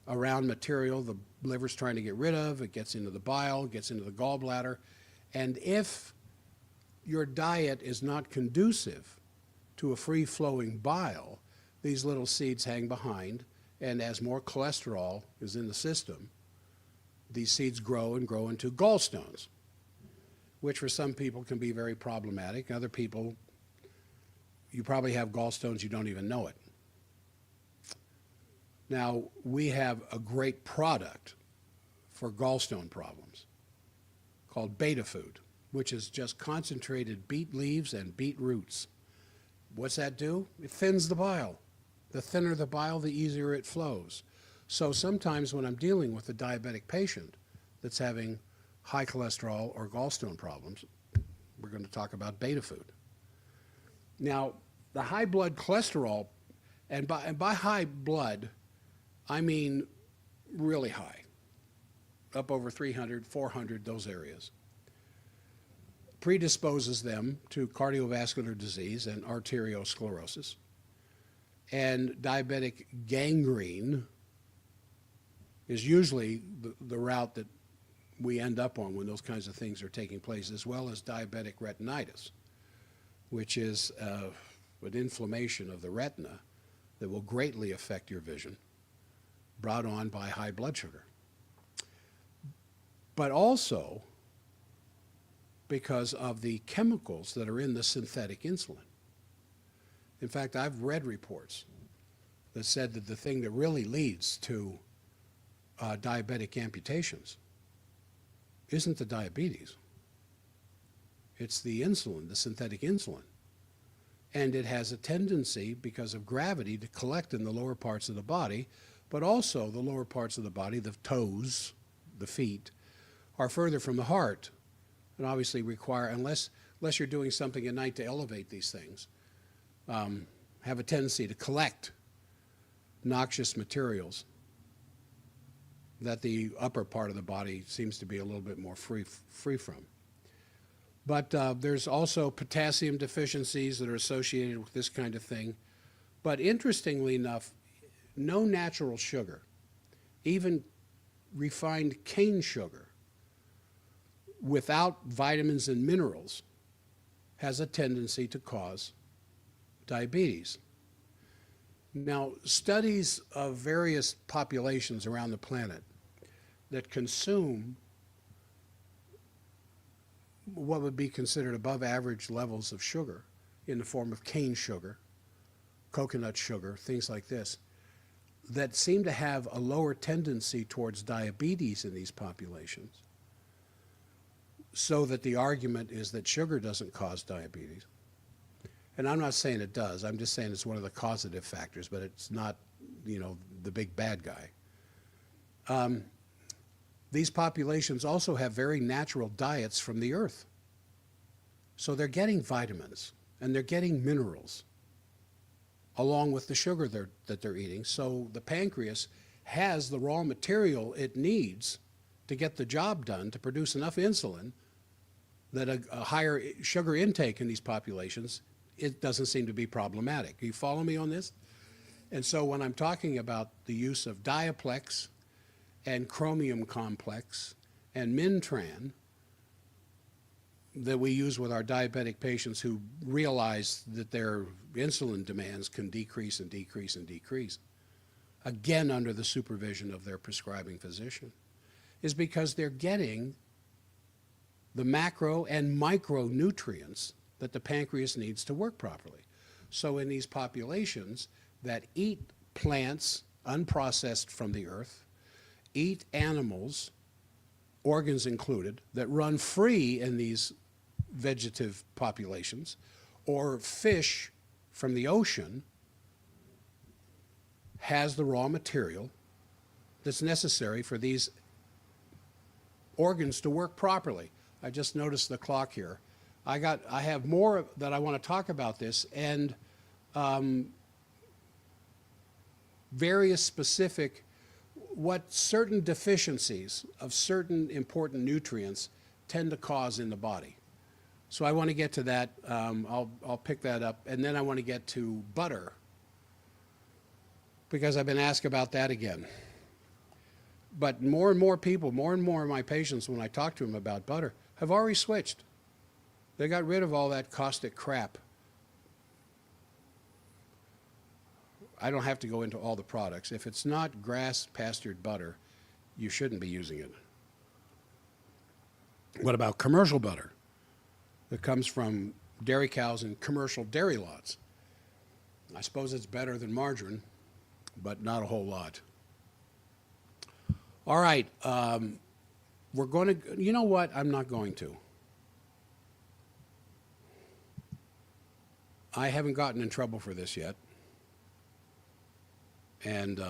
around material the liver's trying to get rid of. It gets into the bile, gets into the gallbladder. And if your diet is not conducive to a free-flowing bile, these little seeds hang behind, and as more cholesterol is in the system, these seeds grow and grow into gallstones, which for some people can be very problematic. Other people, you probably have gallstones, you don't even know it. Now, we have a great product for gallstone problems called Beta Food, which is just concentrated beet leaves and beet roots. What's that do? It thins the bile. The thinner the bile, the easier it flows. So sometimes when I'm dealing with a diabetic patient that's having high cholesterol or gallstone problems, we're going to talk about Beta Food. Now, the high blood cholesterol, and by high blood, I mean really high, up over 300, 400, those areas, predisposes them to cardiovascular disease and arteriosclerosis. And diabetic gangrene is usually the route that we end up on when those kinds of things are taking place, as well as diabetic retinitis, which is an inflammation of the retina that will greatly affect your vision, brought on by high blood sugar. But also, because of the chemicals that are in the synthetic insulin. In fact, I've read reports that said that the thing that really leads to diabetic amputations isn't the diabetes. It's the insulin, the synthetic insulin. And it has a tendency, because of gravity, to collect in the lower parts of the body, but also the lower parts of the body, the toes, the feet, are further from the heart, and obviously require, unless you're doing something at night to elevate these things, have a tendency to collect noxious materials that the upper part of the body seems to be a little bit more free from. But there's also potassium deficiencies that are associated with this kind of thing. But interestingly enough, no natural sugar, even refined cane sugar, without vitamins and minerals, has a tendency to cause diabetes. Now, studies of various populations around the planet that consume what would be considered above average levels of sugar in the form of cane sugar, coconut sugar, things like this, that seem to have a lower tendency towards diabetes in these populations, so that the argument is that sugar doesn't cause diabetes. And I'm not saying it does. I'm just saying it's one of the causative factors, but it's not, the big bad guy. These populations also have very natural diets from the earth. So they're getting vitamins and they're getting minerals along with the sugar that they're eating. So the pancreas has the raw material it needs to get the job done, to produce enough insulin that a higher sugar intake in these populations, it doesn't seem to be problematic. You follow me on this? And so when I'm talking about the use of Diaplex and chromium complex and Mintran that we use with our diabetic patients who realize that their insulin demands can decrease and decrease and decrease, again under the supervision of their prescribing physician, is because they're getting the macro and micronutrients that the pancreas needs to work properly. So in these populations that eat plants unprocessed from the earth, eat animals, organs included, that run free in these vegetative populations, or fish from the ocean, has the raw material that's necessary for these organs to work properly. I just noticed the clock here. I have more that I want to talk about this, and various specific, what certain deficiencies of certain important nutrients tend to cause in the body. So I want to get to that. I'll pick that up, and then I want to get to butter, because I've been asked about that again. But more and more people, more and more of my patients, when I talk to them about butter, have already switched. They got rid of all that caustic crap. I don't have to go into all the products. If it's not grass-pastured butter, you shouldn't be using it. What about commercial butter that comes from dairy cows and commercial dairy lots? I suppose it's better than margarine, but not a whole lot. All right, we're going to, you know what? I'm not going to. I haven't gotten in trouble for this yet. And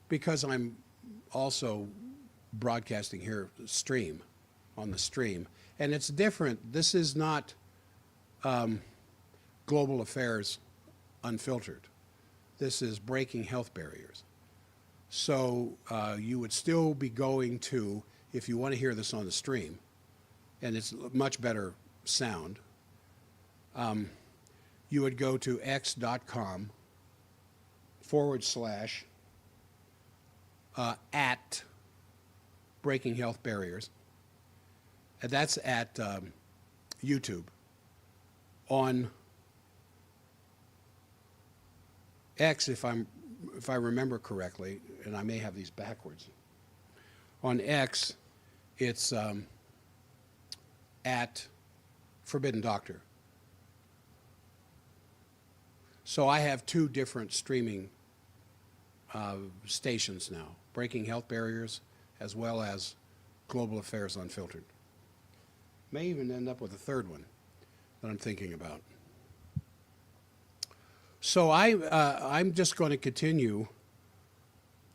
because I'm also broadcasting here on the stream, and it's different. This is not global affairs unfiltered. This is breaking health barriers. So you would still be going to, if you want to hear this on the stream, and it's much better sound, you would go to x.com / at Breaking Health Barriers. And that's at YouTube. On X, if I remember correctly, and I may have these backwards, on X, It's at Forbidden Doctor. So I have two different streaming stations now, Breaking Health Barriers as well as Global Affairs Unfiltered. May even end up with a third one that I'm thinking about. So I'm just going to continue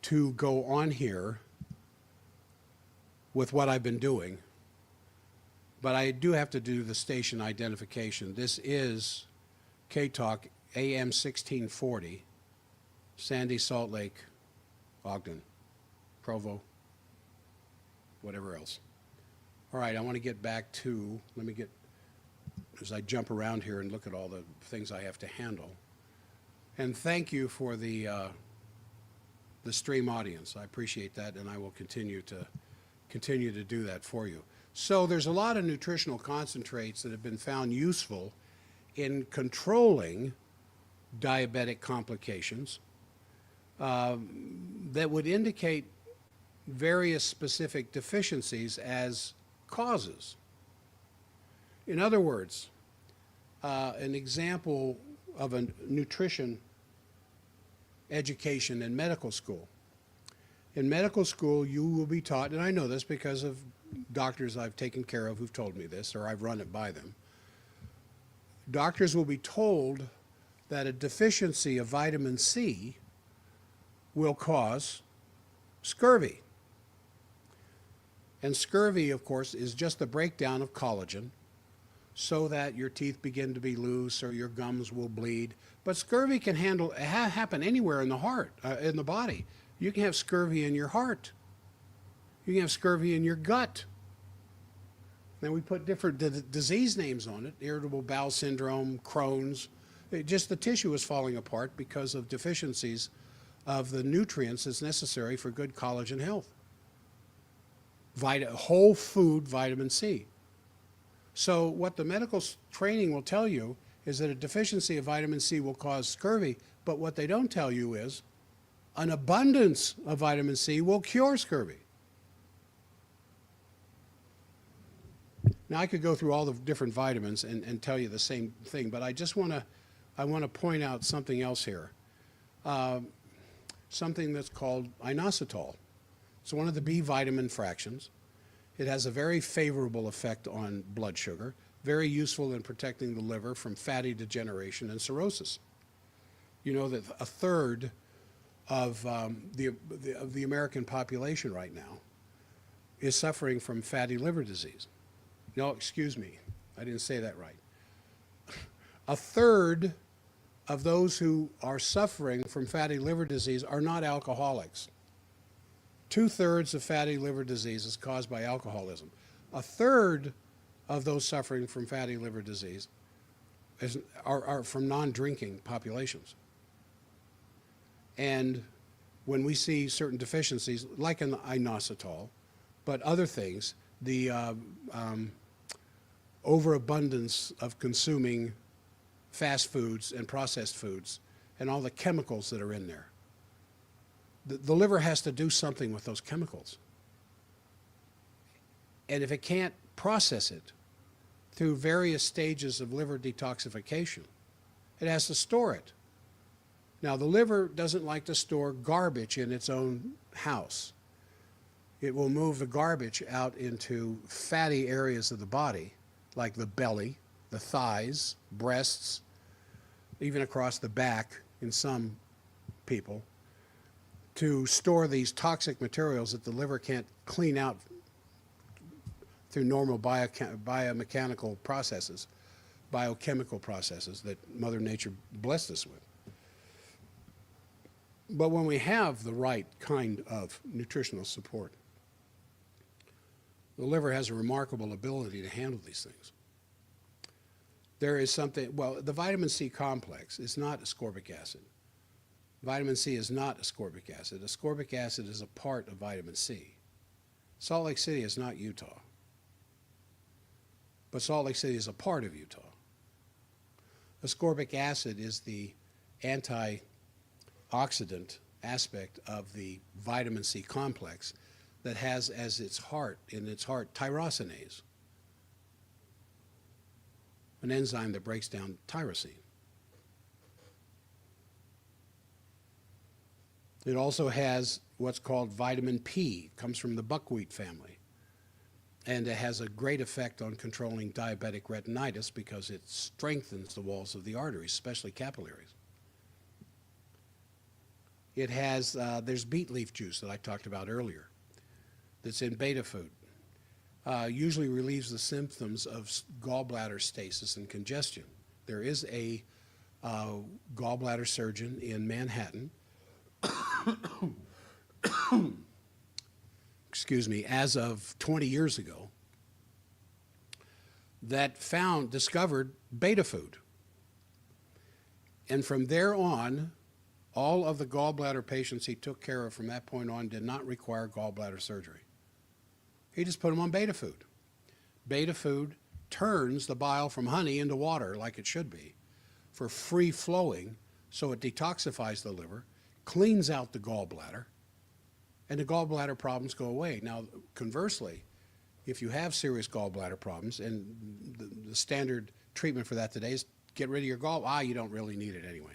to go on here with what I've been doing, but I do have to do the station identification. This is K-Talk AM 1640, Sandy, Salt Lake, Ogden, Provo, whatever else. All right, I want to get back to, let me get, as I jump around here and look at all the things I have to handle. And thank you for the stream audience. I appreciate that, and I will continue to do that for you. So there's a lot of nutritional concentrates that have been found useful in controlling diabetic complications that would indicate various specific deficiencies as causes. In other words, an example of a nutrition education in medical school. In medical school, you will be taught, and I know this because of doctors I've taken care of who've told me this, or I've run it by them. Doctors will be told that a deficiency of vitamin C will cause scurvy. And scurvy, of course, is just the breakdown of collagen so that your teeth begin to be loose or your gums will bleed. But scurvy can happen anywhere in the heart, in the body. You can have scurvy in your heart. You can have scurvy in your gut. Then we put different disease names on it, irritable bowel syndrome, Crohn's. Just the tissue is falling apart because of deficiencies of the nutrients that's necessary for good collagen health. Whole food vitamin C. So what the medical training will tell you is that a deficiency of vitamin C will cause scurvy, but what they don't tell you is an abundance of vitamin C will cure scurvy. Now I could go through all the different vitamins and tell you the same thing, but I just want to point out something else here. Something that's called inositol. It's one of the B vitamin fractions. It has a very favorable effect on blood sugar, very useful in protecting the liver from fatty degeneration and cirrhosis. You know that a third of the American population right now is suffering from fatty liver disease. No, excuse me, I didn't say that right. A third of those who are suffering from fatty liver disease are not alcoholics. 2/3 of fatty liver disease is caused by alcoholism. A third of those suffering from fatty liver disease are from non-drinking populations. And when we see certain deficiencies, like in inositol, but other things, the overabundance of consuming fast foods and processed foods and all the chemicals that are in there. The liver has to do something with those chemicals. And if it can't process it through various stages of liver detoxification, it has to store it. Now, the liver doesn't like to store garbage in its own house. It will move the garbage out into fatty areas of the body, like the belly, the thighs, breasts, even across the back in some people, to store these toxic materials that the liver can't clean out through normal biomechanical processes, biochemical processes that Mother Nature blessed us with. But when we have the right kind of nutritional support, the liver has a remarkable ability to handle these things. There is something, well, the vitamin C complex is not ascorbic acid. Vitamin C is not ascorbic acid. Ascorbic acid is a part of vitamin C. Salt Lake City is not Utah, but Salt Lake City is a part of Utah. Ascorbic acid is the antioxidant aspect of the vitamin C complex that has as its heart, tyrosinase, an enzyme that breaks down tyrosine. It also has what's called vitamin P, comes from the buckwheat family. And it has a great effect on controlling diabetic retinitis because it strengthens the walls of the arteries, especially capillaries. It has, there's beet leaf juice that I talked about earlier that's in beta food. Usually relieves the symptoms of gallbladder stasis and congestion. There is a gallbladder surgeon in Manhattan, excuse me, as of 20 years ago, that discovered beta food. And from there on, all of the gallbladder patients he took care of from that point on did not require gallbladder surgery. He just put them on beta food. Beta food turns the bile from honey into water like it should be for free flowing, so it detoxifies the liver, cleans out the gallbladder, and the gallbladder problems go away. Now, conversely, if you have serious gallbladder problems, and the standard treatment for that today is get rid of your you don't really need it anyway.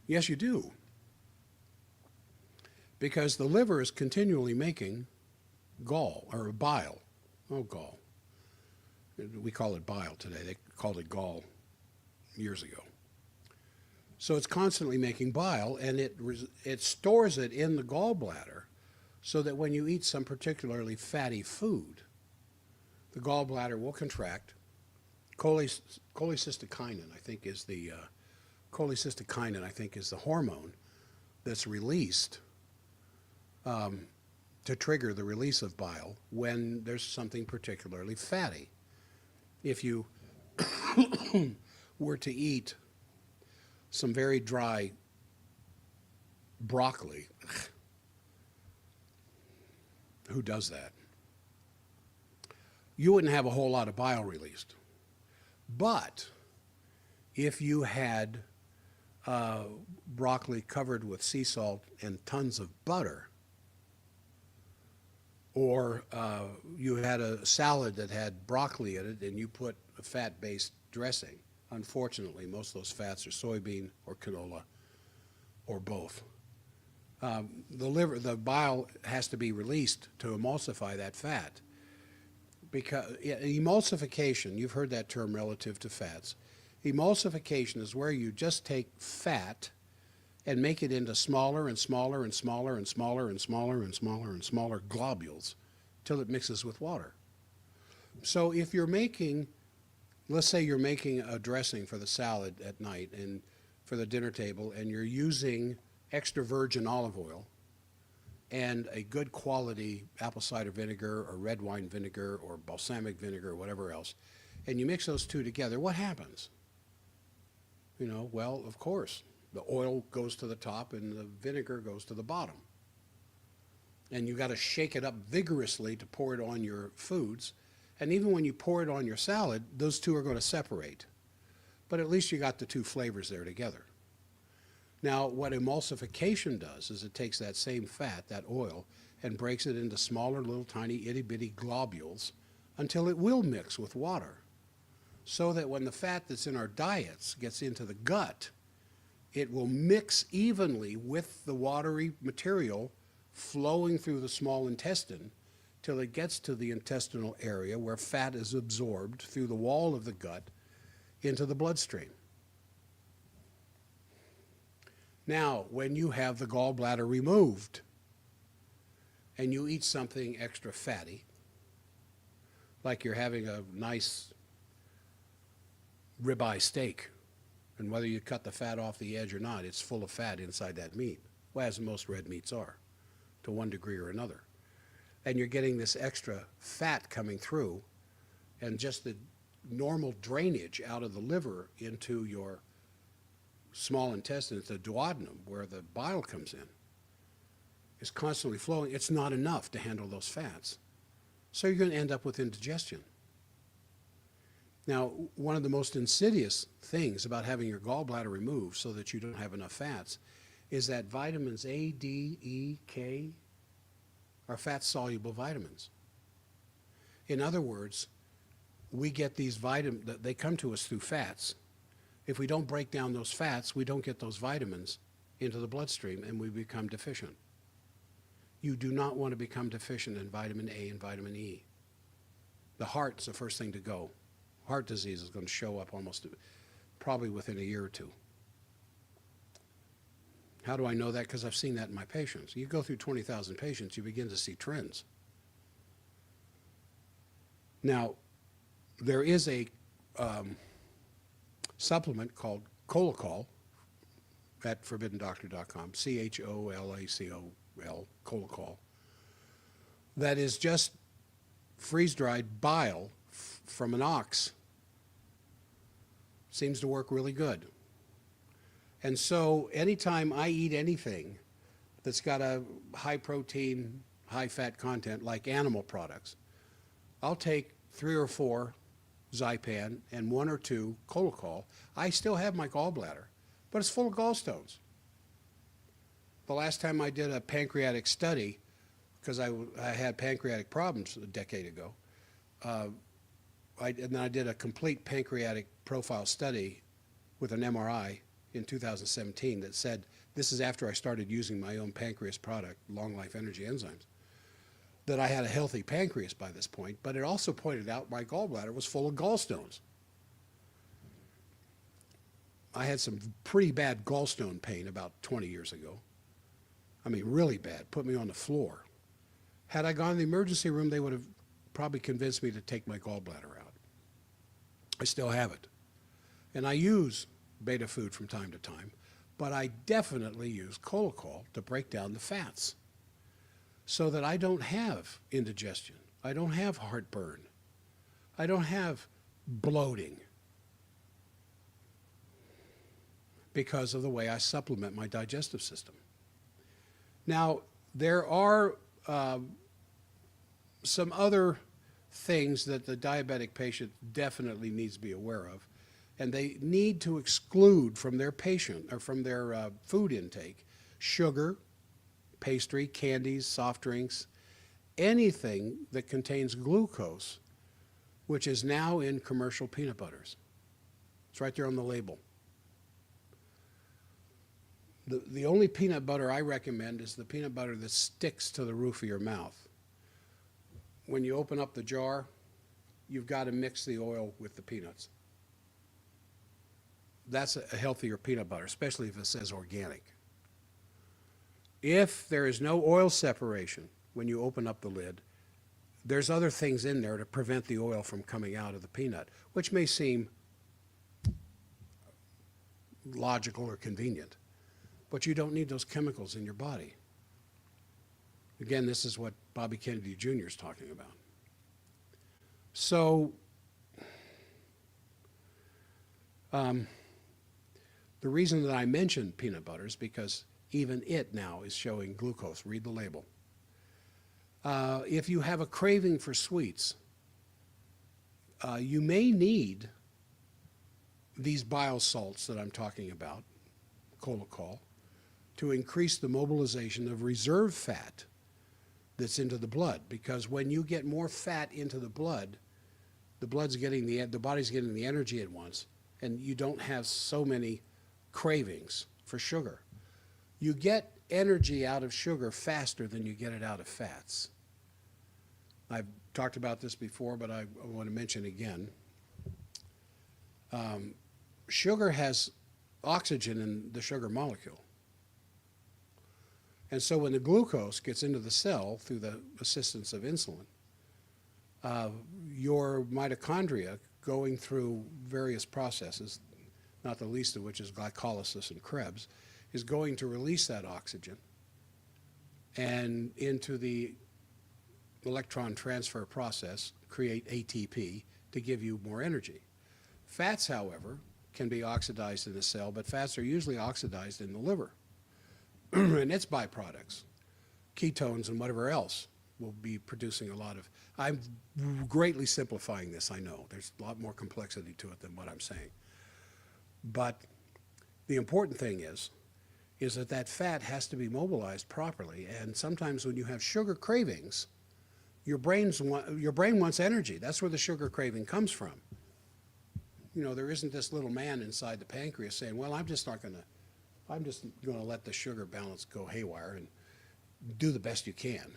Yes, you do. Because the liver is continually making gall, or bile. Oh, gall. We call it bile today. They called it gall years ago. So it's constantly making bile, and it stores it in the gallbladder so that when you eat some particularly fatty food, the gallbladder will contract. Cholecystokinin, I think, is the hormone that's released to trigger the release of bile when there's something particularly fatty. If you were to eat some very dry broccoli, who does that? You wouldn't have a whole lot of bile released. But if you had broccoli covered with sea salt and tons of butter, or you had a salad that had broccoli in it and you put a fat-based dressing. Unfortunately, most of those fats are soybean or canola or both. The bile has to be released to emulsify that fat. Because emulsification, you've heard that term relative to fats. Emulsification is where you just take fat and make it into smaller and smaller and smaller and smaller and smaller and smaller and smaller globules till it mixes with water. So if you're making, let's say you're making a dressing for the salad at night and for the dinner table, and you're using extra virgin olive oil and a good quality apple cider vinegar or red wine vinegar or balsamic vinegar or whatever else, and you mix those two together, what happens? You know, well, of course, the oil goes to the top and the vinegar goes to the bottom. And you got to shake it up vigorously to pour it on your foods. And even when you pour it on your salad, those two are going to separate. But at least you got the two flavors there together. Now, what emulsification does is it takes that same fat, that oil, and breaks it into smaller little tiny itty-bitty globules until it will mix with water. So that when the fat that's in our diets gets into the gut, it will mix evenly with the watery material flowing through the small intestine till it gets to the intestinal area where fat is absorbed through the wall of the gut into the bloodstream. Now, when you have the gallbladder removed and you eat something extra fatty, like you're having a nice ribeye steak, and whether you cut the fat off the edge or not, it's full of fat inside that meat, well, as most red meats are, to one degree or another. And you're getting this extra fat coming through, and just the normal drainage out of the liver into your small intestine, the duodenum, where the bile comes in, is constantly flowing. It's not enough to handle those fats. So you're going to end up with indigestion. Now, one of the most insidious things about having your gallbladder removed so that you don't have enough fats is that vitamins A, D, E, K are fat-soluble vitamins. In other words, we get these vitamins, they come to us through fats. If we don't break down those fats, we don't get those vitamins into the bloodstream and we become deficient. You do not want to become deficient in vitamin A and vitamin E. The heart's the first thing to go. Heart disease is going to show up probably within a year or two. How do I know that? Because I've seen that in my patients. You go through 20,000 patients, you begin to see trends. Now, there is a supplement called Colacol at forbiddendoctor.com, CHOLACOL, Colacol, that is just freeze-dried bile from an ox. Seems to work really good. And so anytime I eat anything that's got a high protein, high fat content like animal products, I'll take 3 or 4 Zypan and 1 or 2 Colacol. I still have my gallbladder, but it's full of gallstones. The last time I did a pancreatic study, because I had pancreatic problems a decade ago, and then I did a complete pancreatic profile study with an MRI in 2017 that said, this is after I started using my own pancreas product, Long Life Energy Enzymes, that I had a healthy pancreas by this point, but it also pointed out my gallbladder was full of gallstones. I had some pretty bad gallstone pain about 20 years ago. I mean, really bad, put me on the floor. Had I gone to the emergency room, they would have probably convinced me to take my gallbladder out. I still have it. And I use beta food from time to time, but I definitely use Colacol to break down the fats so that I don't have indigestion. I don't have heartburn. I don't have bloating because of the way I supplement my digestive system. Now, there are some other things that the diabetic patient definitely needs to be aware of, and they need to exclude from their food intake sugar, pastry, candies, soft drinks, anything that contains glucose, which is now in commercial peanut butters. It's right there on the label. The only peanut butter I recommend is the peanut butter that sticks to the roof of your mouth. When you open up the jar, you've got to mix the oil with the peanuts. That's a healthier peanut butter, especially if it says organic. If there is no oil separation when you open up the lid, there's other things in there to prevent the oil from coming out of the peanut, which may seem logical or convenient, but you don't need those chemicals in your body. Again, this is what Bobby Kennedy Jr. is talking about. So, the reason that I mentioned peanut butter is because even it now is showing glucose. Read the label. If you have a craving for sweets, you may need these bile salts that I'm talking about, Colacol, to increase the mobilization of reserve fat that's into the blood. Because when you get more fat into the blood, the body's getting the energy at once, and you don't have so many cravings for sugar. You get energy out of sugar faster than you get it out of fats. I've talked about this before, but I want to mention again. Sugar has oxygen in the sugar molecule. And so when the glucose gets into the cell through the assistance of insulin, your mitochondria going through various processes, not the least of which is glycolysis and Krebs, is going to release that oxygen and into the electron transfer process, create ATP to give you more energy. Fats, however, can be oxidized in the cell, but fats are usually oxidized in the liver and its byproducts, ketones and whatever else will be producing a lot of. I'm greatly simplifying this, I know. There's a lot more complexity to it than what I'm saying. But the important thing is is that that fat has to be mobilized properly. And sometimes when you have sugar cravings, your brain wants energy. That's where the sugar craving comes from. You know, there isn't this little man inside the pancreas saying, well, I'm just going to let the sugar balance go haywire and do the best you can.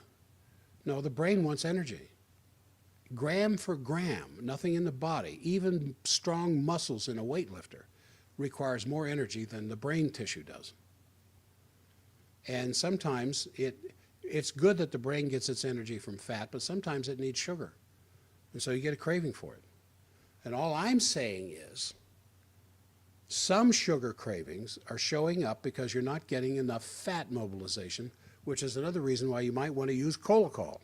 No, the brain wants energy. Gram for gram, nothing in the body, even strong muscles in a weightlifter, requires more energy than the brain tissue does. And sometimes it's good that the brain gets its energy from fat, but sometimes it needs sugar. And so you get a craving for it. And all I'm saying is some sugar cravings are showing up because you're not getting enough fat mobilization, which is another reason why you might want to use Colacol.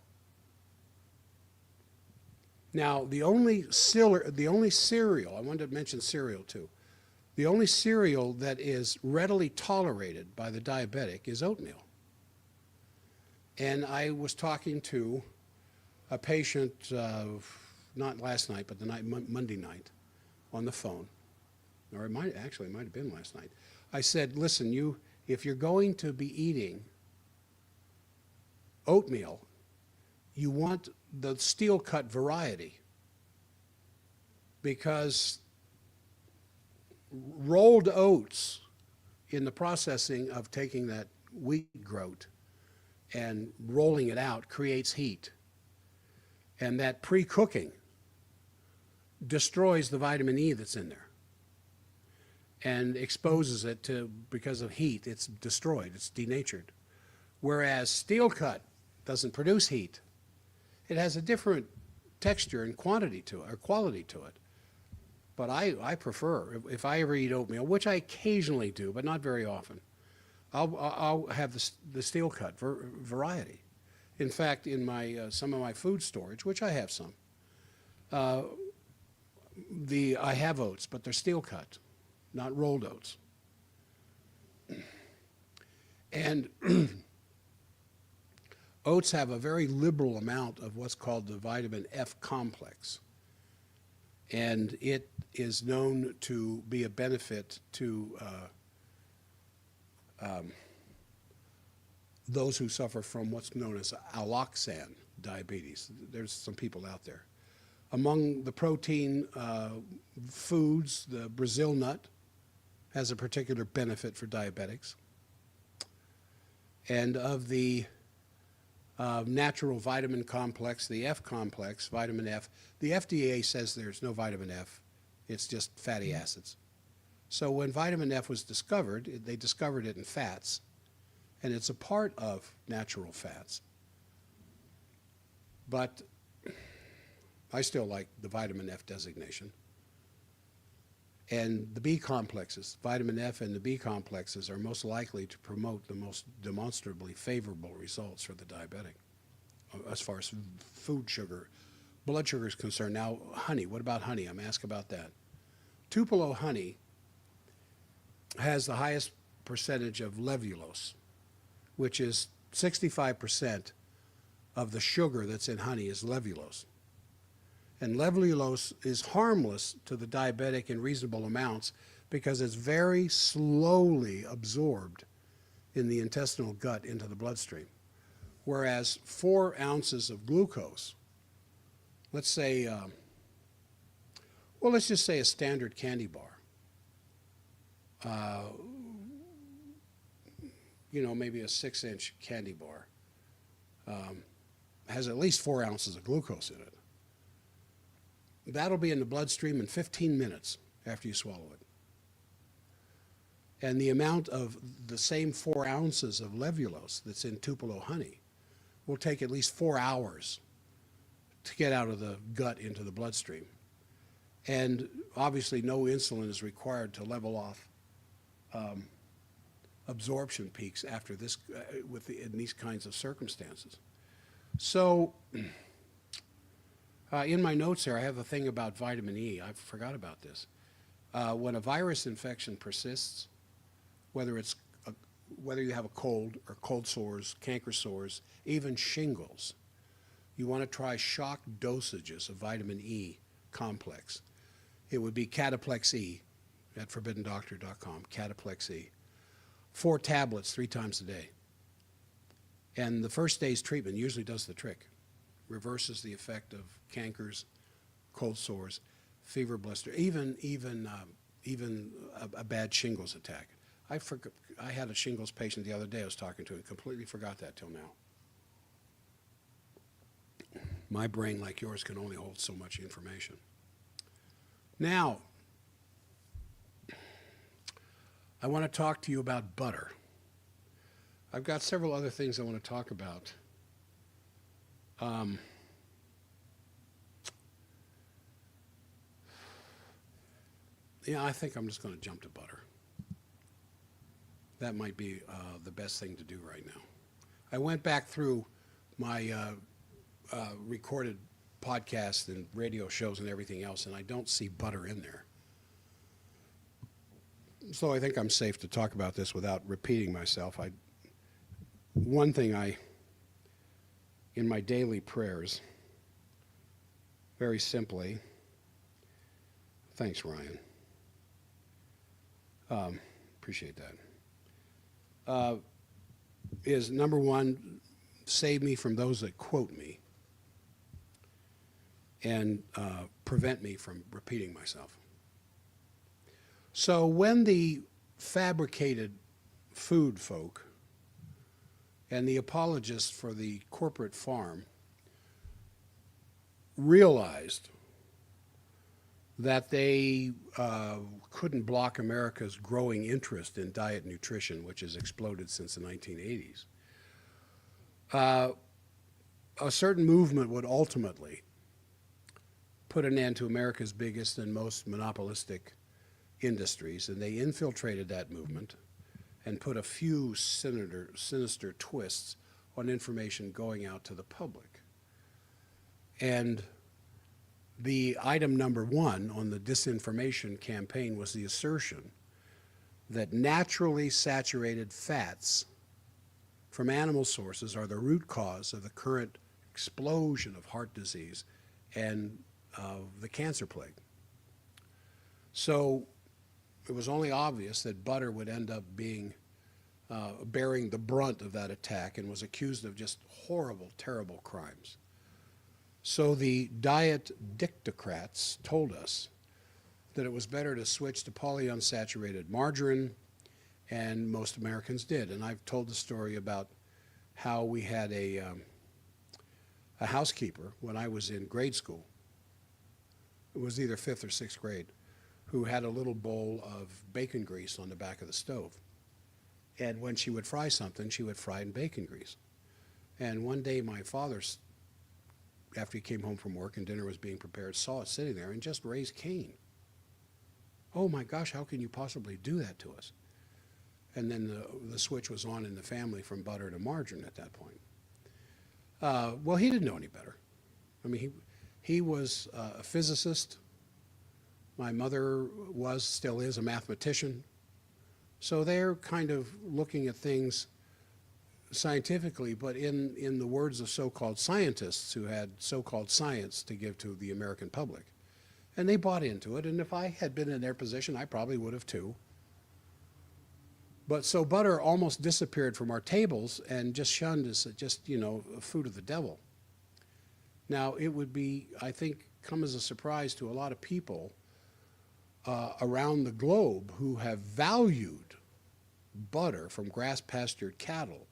Now, the only cereal, I wanted to mention cereal too, the only cereal that is readily tolerated by the diabetic is oatmeal. And I was talking to a patient, not last night, but Monday night, on the phone, or it might have been last night. I said, listen, if you're going to be eating oatmeal, you want the steel cut variety, because rolled oats, in the processing of taking that wheat groat and rolling it out, creates heat. And that pre-cooking destroys the vitamin E that's in there and exposes it to, because of heat, it's destroyed, it's denatured. Whereas steel cut doesn't produce heat. It has a different texture and quantity to it, or quality to it. But I prefer, if I ever eat oatmeal, which I occasionally do, but not very often, I'll have the steel cut variety. In fact, in my some of my food storage, which I have some, I have oats, but they're steel cut, not rolled oats. And oats have a very liberal amount of what's called the vitamin F complex. And it is known to be a benefit to those who suffer from what's known as alloxan diabetes. There's some people out there. Among the protein foods, the Brazil nut has a particular benefit for diabetics. And of the natural vitamin complex, the F complex, vitamin F, the FDA says there's no vitamin F, it's just fatty acids. So when vitamin F was discovered, they discovered it in fats, and it's a part of natural fats. But I still like the vitamin F designation. And the B complexes, vitamin F and the B complexes, are most likely to promote the most demonstrably favorable results for the diabetic as far as food sugar, blood sugar is concerned. Now, honey, what about honey? I'm asked about that. Tupelo honey has the highest percentage of levulose, which is 65% of the sugar that's in honey is levulose. And levulose is harmless to the diabetic in reasonable amounts because it's very slowly absorbed in the intestinal gut into the bloodstream. Whereas 4 ounces of glucose, let's say, let's just say a standard candy bar, maybe a 6-inch candy bar, has at least 4 ounces of glucose in it. That'll be in the bloodstream in 15 minutes after you swallow it. And the amount of the same 4 ounces of levulose that's in Tupelo honey will take at least 4 hours to get out of the gut into the bloodstream. And obviously no insulin is required to level off absorption peaks after this, in these kinds of circumstances. So in my notes here, I have a thing about vitamin E. I forgot about this. When a virus infection persists, whether you have a cold or cold sores, canker sores, even shingles, you want to try shock dosages of vitamin E complex. It would be Cataplex E at forbiddendoctor.com, Cataplex E. 4 tablets 3 times a day. And the first day's treatment usually does the trick. Reverses the effect of cankers, cold sores, fever, blister, even a bad shingles attack. I had a shingles patient the other day I was talking to and completely forgot that till now. My brain, like yours, can only hold so much information. Now, I want to talk to you about butter. I've got several other things I want to talk about. Yeah, I think I'm just going to jump to butter. That might be the best thing to do right now. I went back through my recorded podcasts and radio shows and everything else, and I don't see butter in there. So I think I'm safe to talk about this without repeating myself. One thing in my daily prayers, very simply, thanks, Ryan. Appreciate that. Is number one, save me from those that quote me and prevent me from repeating myself. So when the fabricated food folk and the apologists for the corporate farm realized that they couldn't block America's growing interest in diet nutrition, which has exploded since the 1980s, a certain movement would ultimately put an end to America's biggest and most monopolistic industries, and they infiltrated that movement and put a few sinister twists on information going out to the public. And the item number one on the disinformation campaign was the assertion that naturally saturated fats from animal sources are the root cause of the current explosion of heart disease and of the cancer plague. So it was only obvious that butter would end up being bearing the brunt of that attack and was accused of just horrible, terrible crimes. So the diet dictocrats told us that it was better to switch to polyunsaturated margarine, and most Americans did. And I've told the story about how we had a housekeeper when I was in grade school. It was either 5th or 6th grade, who had a little bowl of bacon grease on the back of the stove. And when she would fry something, she would fry it in bacon grease. And one day my father, after he came home from work and dinner was being prepared, saw it sitting there and just raised Cain. Oh my gosh, how can you possibly do that to us? And then the switch was on in the family from butter to margarine at that point. Well, he didn't know any better. I mean, he was a physicist. My mother still is a mathematician. So they're kind of looking at things scientifically, but in the words of so-called scientists who had so-called science to give to the American public. And they bought into it, and if I had been in their position, I probably would have too. But so butter almost disappeared from our tables and just shunned as just, food of the devil. Now, it would be, I think, come as a surprise to a lot of people around the globe who have valued butter from grass-pastured cattle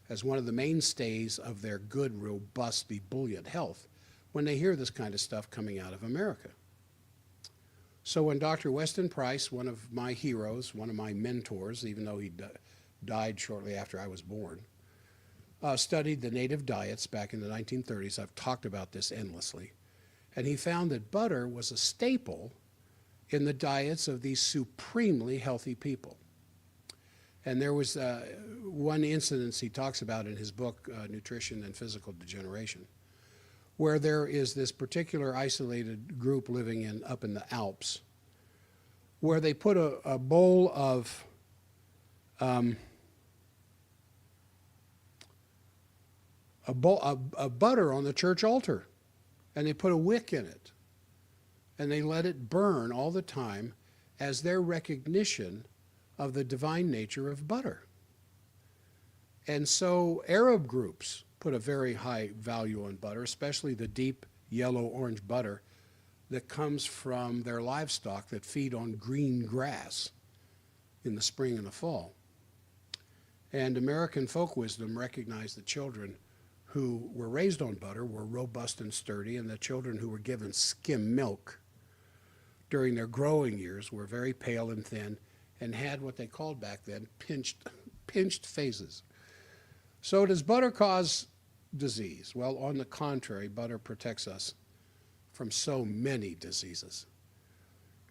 as one of the mainstays of their good, robust, ebullient health when they hear this kind of stuff coming out of America. So when Dr. Weston Price, one of my heroes, one of my mentors, even though he died shortly after I was born, studied the native diets back in the 1930s, I've talked about this endlessly, and he found that butter was a staple in the diets of these supremely healthy people. And there was one incident he talks about in his book, Nutrition and Physical Degeneration, where there is this particular isolated group living up in the Alps, where they put a bowl of butter on the church altar, and they put a wick in it, and they let it burn all the time as their recognition of the divine nature of butter. And so Arab groups put a very high value on butter, especially the deep yellow-orange butter that comes from their livestock that feed on green grass in the spring and the fall. And American folk wisdom recognized that children who were raised on butter were robust and sturdy, and the children who were given skim milk during their growing years were very pale and thin and had what they called back then pinched faces. So does butter cause disease? Well, on the contrary, butter protects us from so many diseases.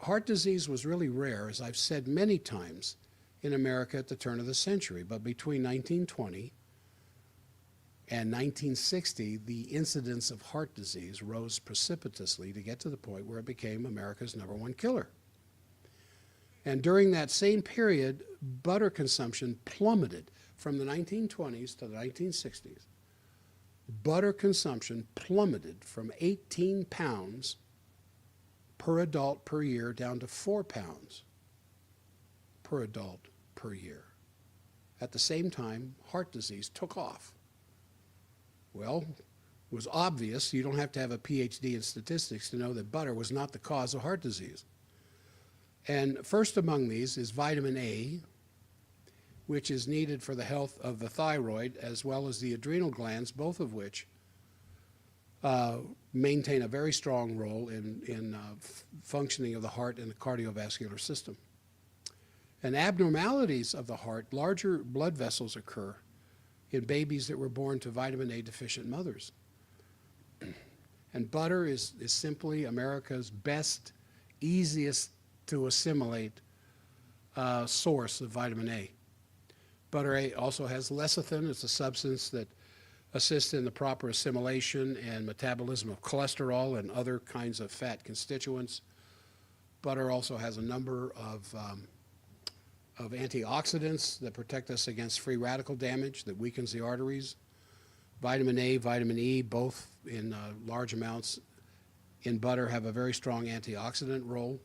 Heart disease was really rare, as I've said many times, in America at the turn of the century. But between 1920 and 1960, the incidence of heart disease rose precipitously to get to the point where it became America's #1 killer. And during that same period, butter consumption plummeted from the 1920s to the 1960s. Butter consumption plummeted from 18 pounds per adult per year down to 4 pounds per adult per year. At the same time, heart disease took off. Well, it was obvious. You don't have to have a PhD in statistics to know that butter was not the cause of heart disease. And first among these is vitamin A, which is needed for the health of the thyroid as well as the adrenal glands, both of which maintain a very strong role in functioning of the heart and the cardiovascular system. And abnormalities of the heart, larger blood vessels occur in babies that were born to vitamin A deficient mothers. And butter is simply America's best, easiest to assimilate source of vitamin A. Butter A also has lecithin. It's a substance that assists in the proper assimilation and metabolism of cholesterol and other kinds of fat constituents. Butter also has a number of antioxidants that protect us against free radical damage that weakens the arteries. Vitamin A, vitamin E, both in large amounts in butter, have a very strong antioxidant role.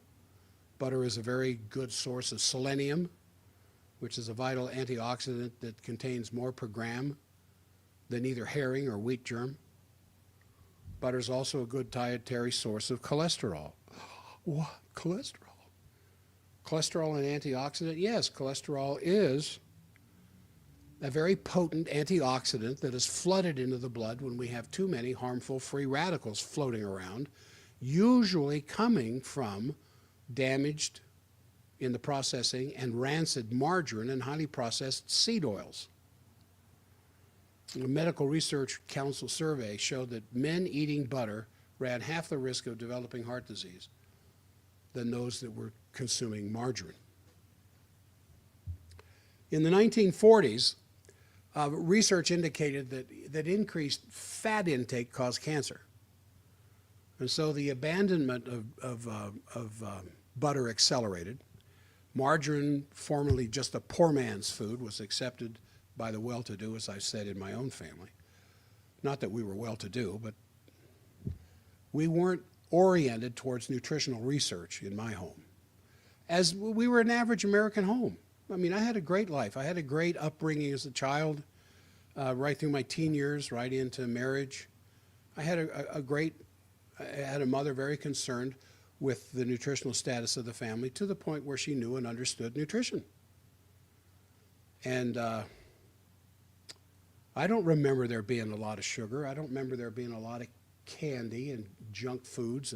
Butter is a very good source of selenium, which is a vital antioxidant that contains more per gram than either herring or wheat germ. Butter is also a good dietary source of cholesterol. What? Cholesterol? Cholesterol an antioxidant? Yes, cholesterol is a very potent antioxidant that is flooded into the blood when we have too many harmful free radicals floating around, usually coming from damaged in the processing and rancid margarine and highly processed seed oils. A Medical Research Council survey showed that men eating butter ran half the risk of developing heart disease than those that were consuming margarine. In the 1940s, research indicated that increased fat intake caused cancer. And so the abandonment of butter accelerated. Margarine, formerly just a poor man's food, was accepted by the well-to-do, as I've said in my own family. Not that we were well-to-do, but we weren't oriented towards nutritional research in my home. As we were an average American home. I mean, I had a great life. I had a great upbringing as a child, right through my teen years, right into marriage. I had I had a mother very concerned with the nutritional status of the family to the point where she knew and understood nutrition. And I don't remember there being a lot of sugar. I don't remember there being a lot of candy and junk foods.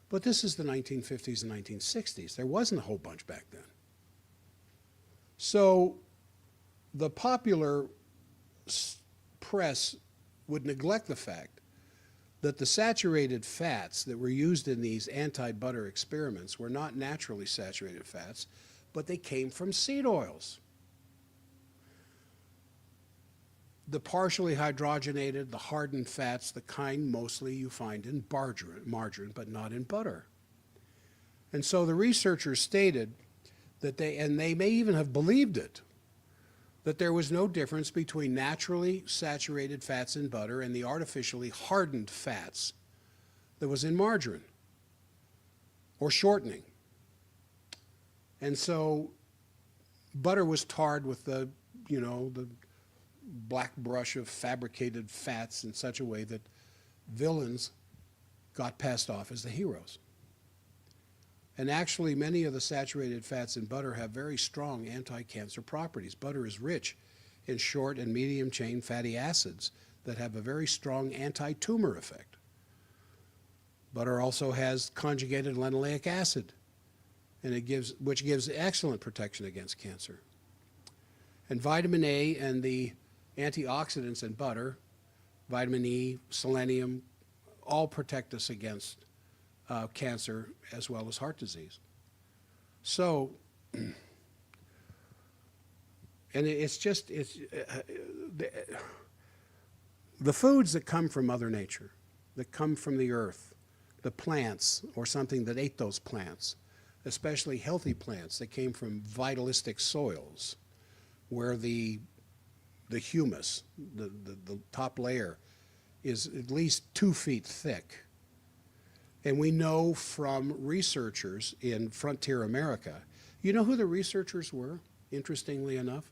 But this is the 1950s and 1960s. There wasn't a whole bunch back then. So the popular press would neglect the fact that the saturated fats that were used in these anti-butter experiments were not naturally saturated fats, but they came from seed oils. The partially hydrogenated, the hardened fats, the kind mostly you find in margarine, but not in butter. And so the researchers stated that they may even have believed it, that there was no difference between naturally saturated fats in butter and the artificially hardened fats that was in margarine or shortening. And so Butter was tarred with the, the black brush of fabricated fats in such a way that villains got passed off as the heroes. And actually, many of the saturated fats in butter have very strong anti-cancer properties. Butter is rich in short and medium chain fatty acids that have a very strong anti-tumor effect. Butter also has conjugated linoleic acid, which gives excellent protection against cancer. And vitamin A and the antioxidants in butter, vitamin E, selenium, all protect us against cancer as well as heart disease. So, and it's just, the foods that come from Mother Nature, that come from the earth, the plants or something that ate those plants, especially healthy plants that came from vitalistic soils where the humus, the top layer, is at least 2 feet thick. And we know from researchers in frontier America, you know who the researchers were, interestingly enough?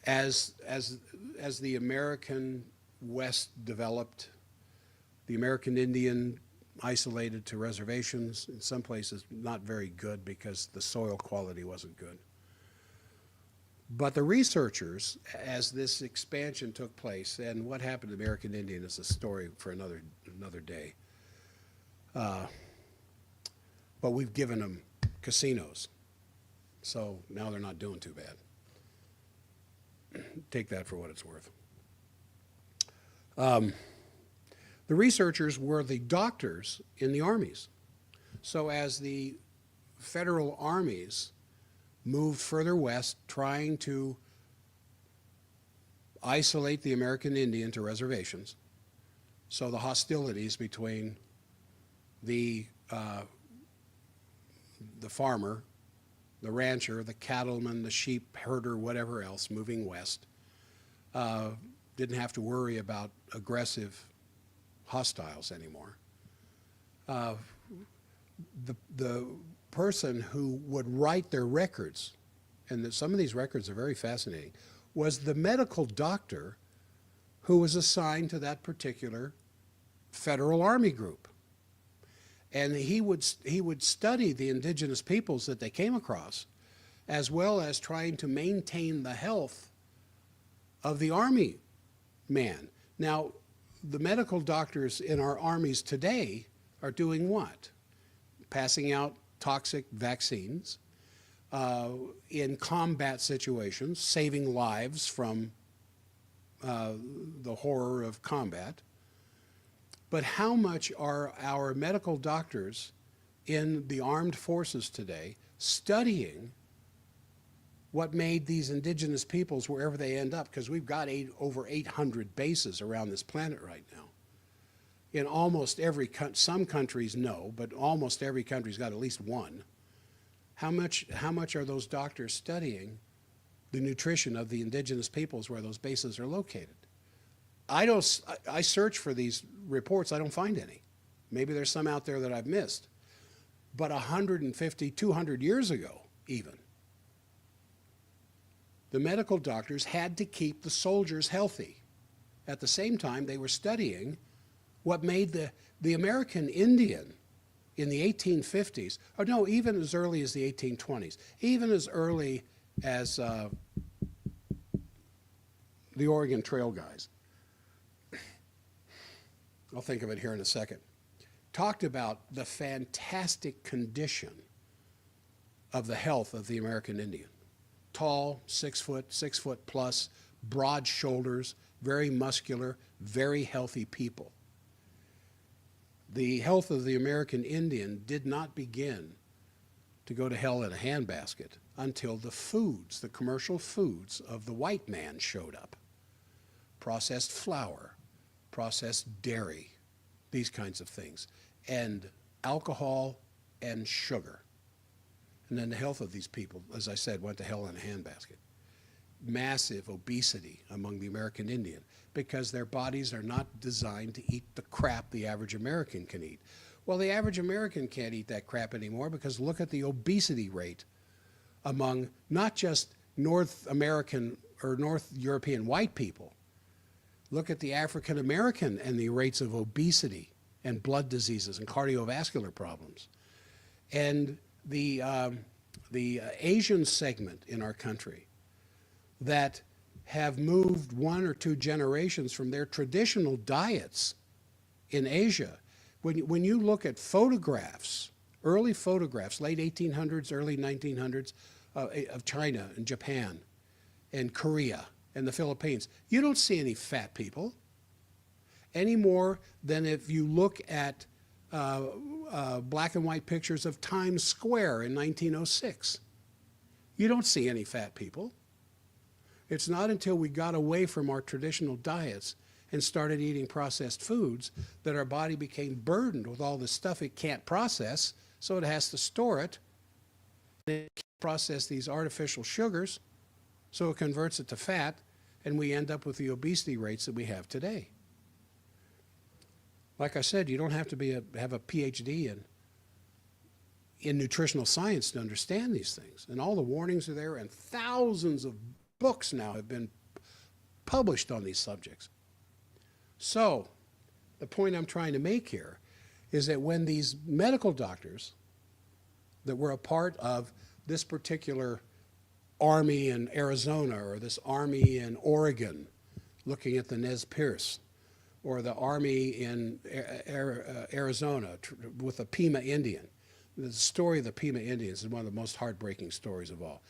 As the American West developed, the American Indian isolated to reservations, in some places not very good because the soil quality wasn't good. But the researchers, as this expansion took place, and what happened to the American Indian is a story for another day. But we've given them casinos, so now they're not doing too bad. Take that for what it's worth. The researchers were the doctors in the armies. So as the federal armies moved further west, trying to isolate the American Indian to reservations, so the hostilities between the farmer, the rancher, the cattleman, the sheep herder, whatever else, moving west, didn't have to worry about aggressive hostiles anymore. The person who would write their records, and some of these records are very fascinating, was the medical doctor who was assigned to that particular federal army group. And he would study the indigenous peoples that they came across, as well as trying to maintain the health of the army man. Now, the medical doctors in our armies today are doing what? Passing out toxic vaccines in combat situations, saving lives from the horror of combat. But how much are our medical doctors in the armed forces today studying what made these indigenous peoples wherever they end up? Because we've got over 800 bases around this planet right now. In almost every some countries no, but almost every country's got at least one. How much are those doctors studying the nutrition of the indigenous peoples where those bases are located? I search for these reports, I don't find any. Maybe there's some out there that I've missed. But 150, 200 years ago, even, the medical doctors had to keep the soldiers healthy. At the same time, they were studying what made the American Indian in the 1850s, or no, even as early as the 1820s, even as early as the Oregon Trail guys. I'll think of it here in a second. Talked about the fantastic condition of the health of the American Indian. Tall, 6 foot plus, broad shoulders, very muscular, very healthy people. The health of the American Indian did not begin to go to hell in a handbasket until the foods, the commercial foods of the white man showed up. Processed flour, processed dairy, these kinds of things, and alcohol and sugar. And then the health of these people, as I said, went to hell in a handbasket. Massive obesity among the American Indian because their bodies are not designed to eat the crap the average American can eat. Well, the average American can't eat that crap anymore because look at the obesity rate among not just North American or North European white people. Look at the African American and the rates of obesity and blood diseases and cardiovascular problems. And the Asian segment in our country that have moved 1 or 2 generations from their traditional diets in Asia. When you look at photographs, early photographs, late 1800s, early 1900s, of China and Japan and Korea and the Philippines, you don't see any fat people any more than if you look at black and white pictures of Times Square in 1906. You don't see any fat people. It's not until we got away from our traditional diets and started eating processed foods that our body became burdened with all the stuff it can't process, so it has to store it. It can't process these artificial sugars, so it converts it to fat, and we end up with the obesity rates that we have today. Like I said, you don't have to have a PhD in nutritional science to understand these things. And all the warnings are there, and thousands of books now have been published on these subjects. So the point I'm trying to make here is that when these medical doctors that were a part of this particular army in Arizona or this army in Oregon looking at the Nez Perce, or the army in Arizona with the Pima Indian. The story of the Pima Indians is one of the most heartbreaking stories of all.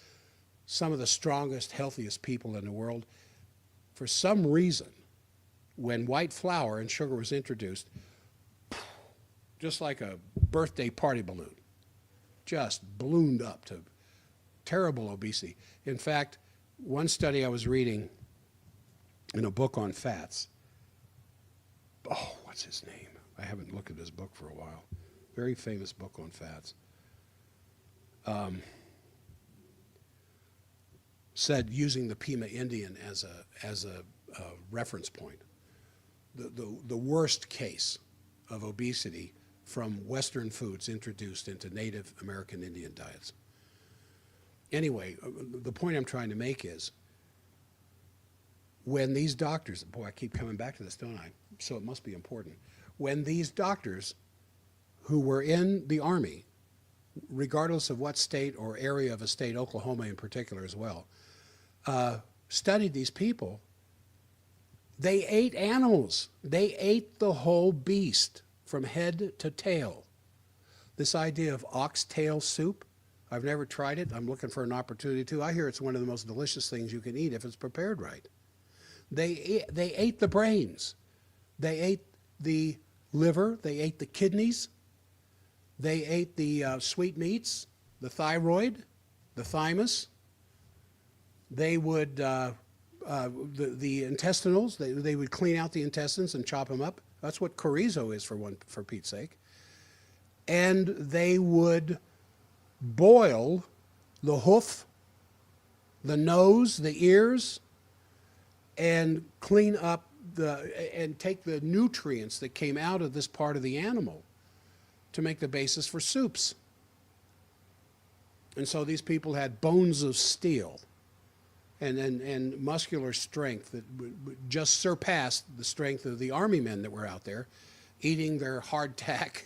Some of the strongest, healthiest people in the world. For some reason, when white flour and sugar was introduced, just like a birthday party balloon, just ballooned up to terrible obesity. In fact, one study I was reading in a book on fats, what's his name? I haven't looked at this book for a while. Very famous book on fats. Said, using the Pima Indian as a reference point, the worst case of obesity from Western foods introduced into Native American Indian diets. Anyway, the point I'm trying to make is, when these doctors, boy, I keep coming back to this, don't I? So it must be important. When these doctors who were in the Army, regardless of what state or area of a state, Oklahoma in particular as well, studied these people, they ate animals. They ate the whole beast from head to tail. This idea of oxtail soup, I've never tried it. I'm looking for an opportunity to. I hear it's one of the most delicious things you can eat if it's prepared right. They ate the brains. They ate the liver. They ate the kidneys. They ate the sweet meats, the thyroid, the thymus. They would, the intestinals, they would clean out the intestines and chop them up. That's what chorizo is, for Pete's sake. And they would boil the hoof, the nose, the ears, and clean up and take the nutrients that came out of this part of the animal to make the basis for soups. And so these people had bones of steel and muscular strength that just surpassed the strength of the army men that were out there eating their hardtack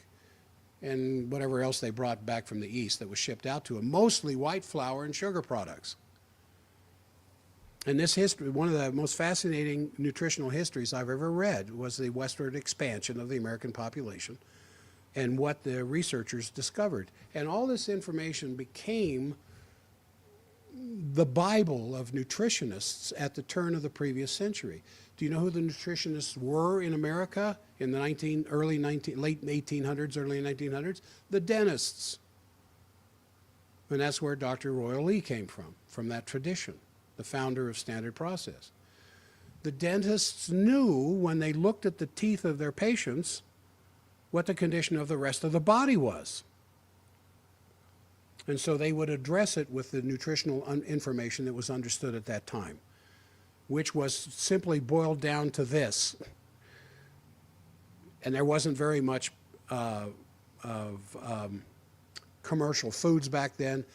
and whatever else they brought back from the east that was shipped out to them, mostly white flour and sugar products. And this history, one of the most fascinating nutritional histories I've ever read, was the westward expansion of the American population and what the researchers discovered. And all this information became the Bible of nutritionists at the turn of the previous century. Do you know who the nutritionists were in America in the late 1800s, early 1900s? The dentists. And that's where Dr. Royal Lee came from that tradition, the founder of Standard Process. The dentists knew when they looked at the teeth of their patients what the condition of the rest of the body was. And so they would address it with the nutritional information that was understood at that time, which was simply boiled down to this. And there wasn't very much of commercial foods back then.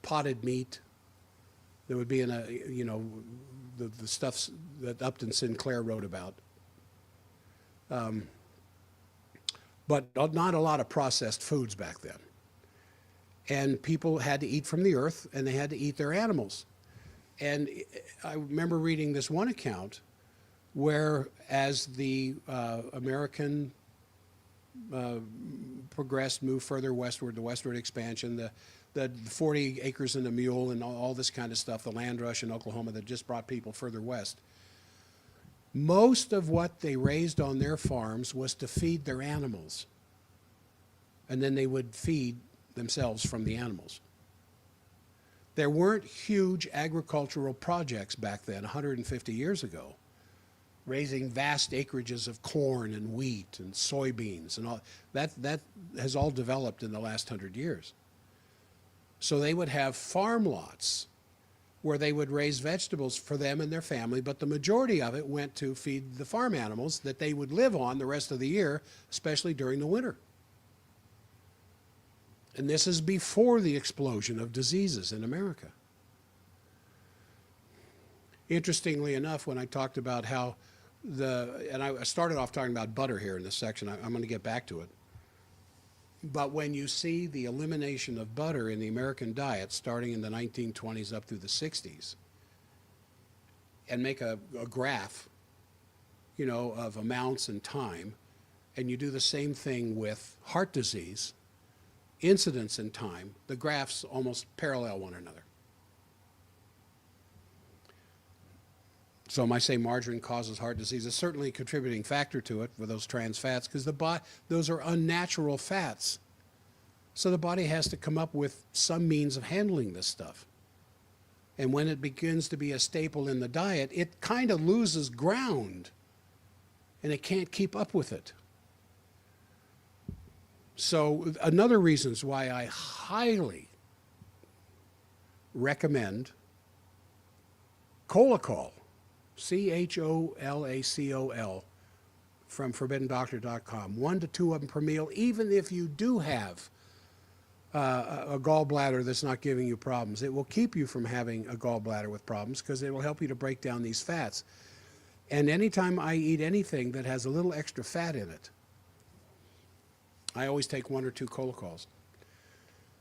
potted meat that would be in a, you know, the stuff that Upton Sinclair wrote about. But not a lot of processed foods back then. And people had to eat from the earth, and they had to eat their animals. And I remember reading this one account where, as the American progressed, moved further westward, the westward expansion, the 40 acres and a mule and all this kind of stuff, the land rush in Oklahoma that just brought people further west. Most of what they raised on their farms was to feed their animals. And then they would feed themselves from the animals. There weren't huge agricultural projects back then, 150 years ago, raising vast acreages of corn and wheat and soybeans and all. That has all developed in the last 100 years. So they would have farm lots where they would raise vegetables for them and their family, but the majority of it went to feed the farm animals that they would live on the rest of the year, especially during the winter. And this is before the explosion of diseases in America. Interestingly enough, when I talked about how and I started off talking about butter here in this section, I'm going to get back to it. But when you see the elimination of butter in the American diet starting in the 1920s up through the 60s, and make a graph, you know, of amounts and time, and you do the same thing with heart disease, incidence and time, the graphs almost parallel one another. So when I say margarine causes heart disease, it's certainly a contributing factor to it with those trans fats, because those are unnatural fats. So the body has to come up with some means of handling this stuff. And when it begins to be a staple in the diet, it kind of loses ground, and it can't keep up with it. So another reason why I highly recommend Cholacol, CHOLACOL, from ForbiddenDoctor.com. 1 to 2 of them per meal, even if you do have a gallbladder that's not giving you problems. It will keep you from having a gallbladder with problems because it will help you to break down these fats. And anytime I eat anything that has a little extra fat in it, I always take 1 or 2 Cholacols.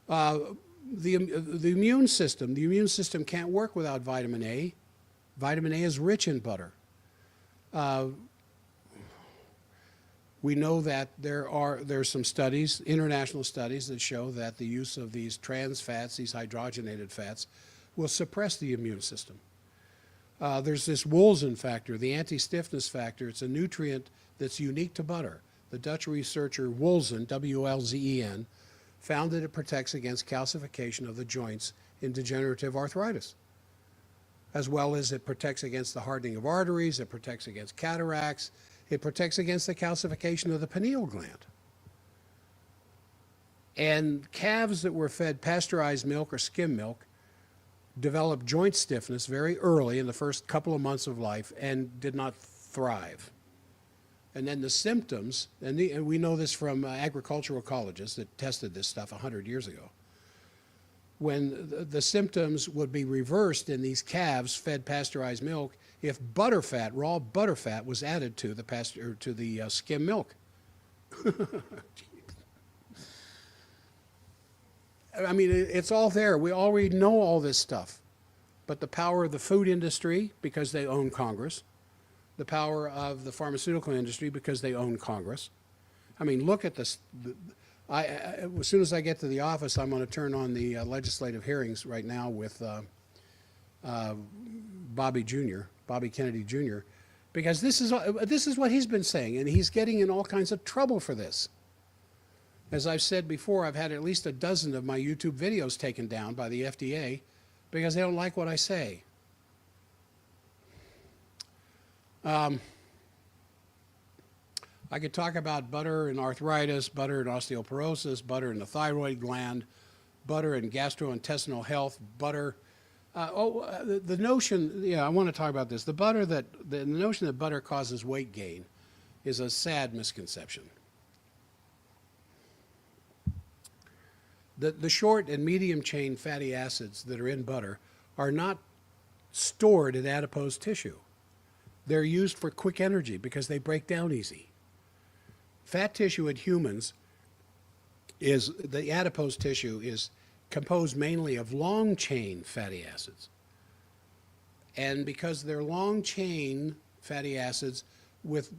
The immune system can't work without vitamin A. Vitamin A is rich in butter. We know that there's some studies, international studies, that show that the use of these trans fats, these hydrogenated fats, will suppress the immune system. There's this Wolzen factor, the anti-stiffness factor. It's a nutrient that's unique to butter. The Dutch researcher Wolzen, W-L-Z-E-N, found that it protects against calcification of the joints in degenerative arthritis, as well as it protects against the hardening of arteries, it protects against cataracts, it protects against the calcification of the pineal gland. And calves that were fed pasteurized milk or skim milk developed joint stiffness very early in the first couple of months of life and did not thrive. And then the symptoms, and we know this from agricultural colleges that tested this stuff 100 years ago, when the symptoms would be reversed in these calves fed pasteurized milk if butterfat, raw butterfat, was added to the skim milk. I mean, it's all there. We already know all this stuff. But the power of the food industry, because they own Congress, the power of the pharmaceutical industry, because they own Congress. I mean, look at this. As soon as I get to the office, I'm going to turn on the legislative hearings right now with Bobby Kennedy Jr., because this is what he's been saying, and he's getting in all kinds of trouble for this. As I've said before, I've had at least a dozen of my YouTube videos taken down by the FDA because they don't like what I say. I could talk about butter and arthritis, butter and osteoporosis, butter and the thyroid gland, butter and gastrointestinal health, butter. The notion, I want to talk about this. The notion that butter causes weight gain is a sad misconception. The short and medium chain fatty acids that are in butter are not stored in adipose tissue. They're used for quick energy because they break down easy. Fat tissue in humans is, the adipose tissue is composed mainly of long chain fatty acids. And because they're long chain fatty acids with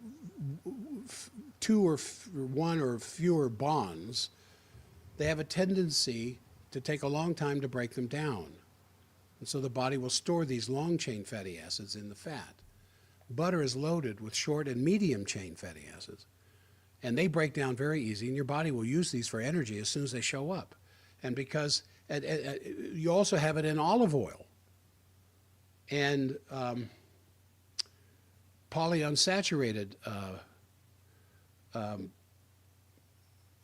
one or fewer bonds, they have a tendency to take a long time to break them down. And so the body will store these long chain fatty acids in the fat. Butter is loaded with short and medium chain fatty acids, and they break down very easy, and your body will use these for energy as soon as they show up. And because you also have it in olive oil and polyunsaturated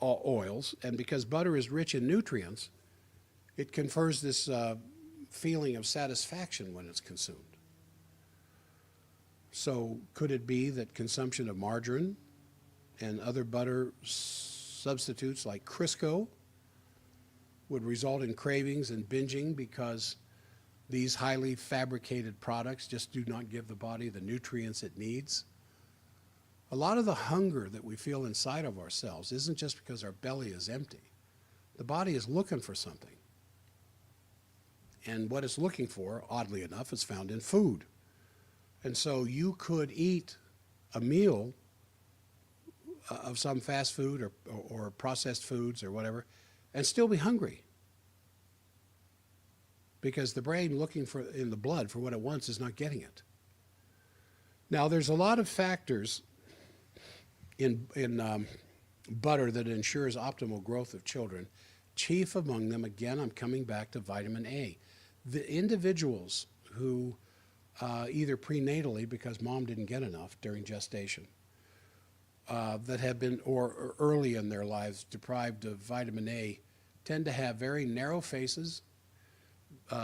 oils, and because butter is rich in nutrients, it confers this feeling of satisfaction when it's consumed. So could it be that consumption of margarine and other butter substitutes like Crisco would result in cravings and binging because these highly fabricated products just do not give the body the nutrients it needs? A lot of the hunger that we feel inside of ourselves isn't just because our belly is empty. The body is looking for something. And what it's looking for, oddly enough, is found in food. And so you could eat a meal of some fast food or processed foods or whatever and still be hungry. Because the brain looking for in the blood for what it wants is not getting it. Now, there's a lot of factors in butter that ensures optimal growth of children. Chief among them, again, I'm coming back to vitamin A. The individuals who either prenatally, because mom didn't get enough during gestation, that have been, or early in their lives, deprived of vitamin A, tend to have very narrow faces,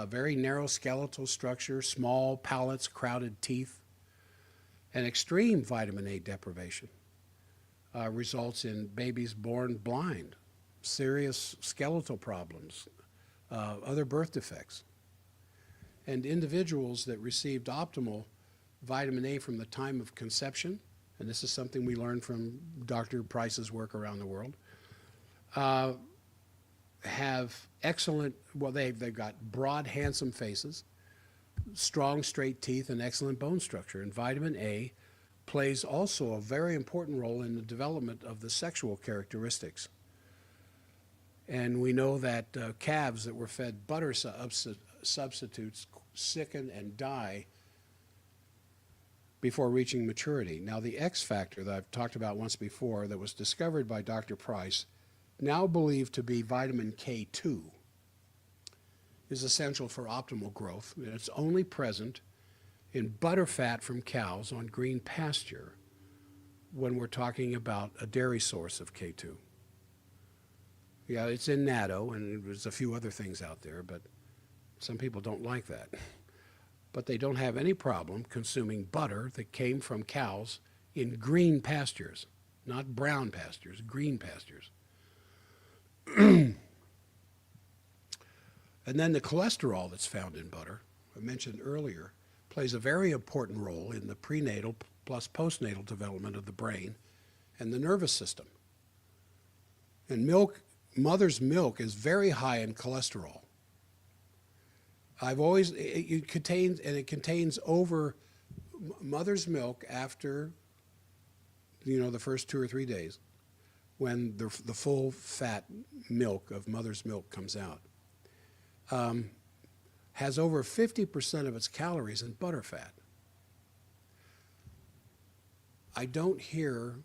very narrow skeletal structure, small palates, crowded teeth, and extreme vitamin A deprivation results in babies born blind, serious skeletal problems, other birth defects. And individuals that received optimal vitamin A from the time of conception, and this is something we learned from Dr. Price's work around the world, have excellent, well, they've got broad, handsome faces, strong, straight teeth, and excellent bone structure. And vitamin A plays also a very important role in the development of the sexual characteristics. And we know that calves that were fed butter substitutes sicken and die before reaching maturity. Now, the X factor that I've talked about once before that was discovered by Dr. Price, now believed to be vitamin K2, is essential for optimal growth. And it's only present in butterfat from cows on green pasture when we're talking about a dairy source of K2. Yeah, it's in natto, and there's a few other things out there, but some people don't like that. But they don't have any problem consuming butter that came from cows in green pastures, not brown pastures, green pastures. And then the cholesterol that's found in butter, I mentioned earlier, plays a very important role in the prenatal plus postnatal development of the brain and the nervous system. And mother's milk is very high in cholesterol. It contains over mother's milk after, the first 2 or 3 days, when the full fat milk of mother's milk comes out, has over 50% of its calories in butterfat. I don't hear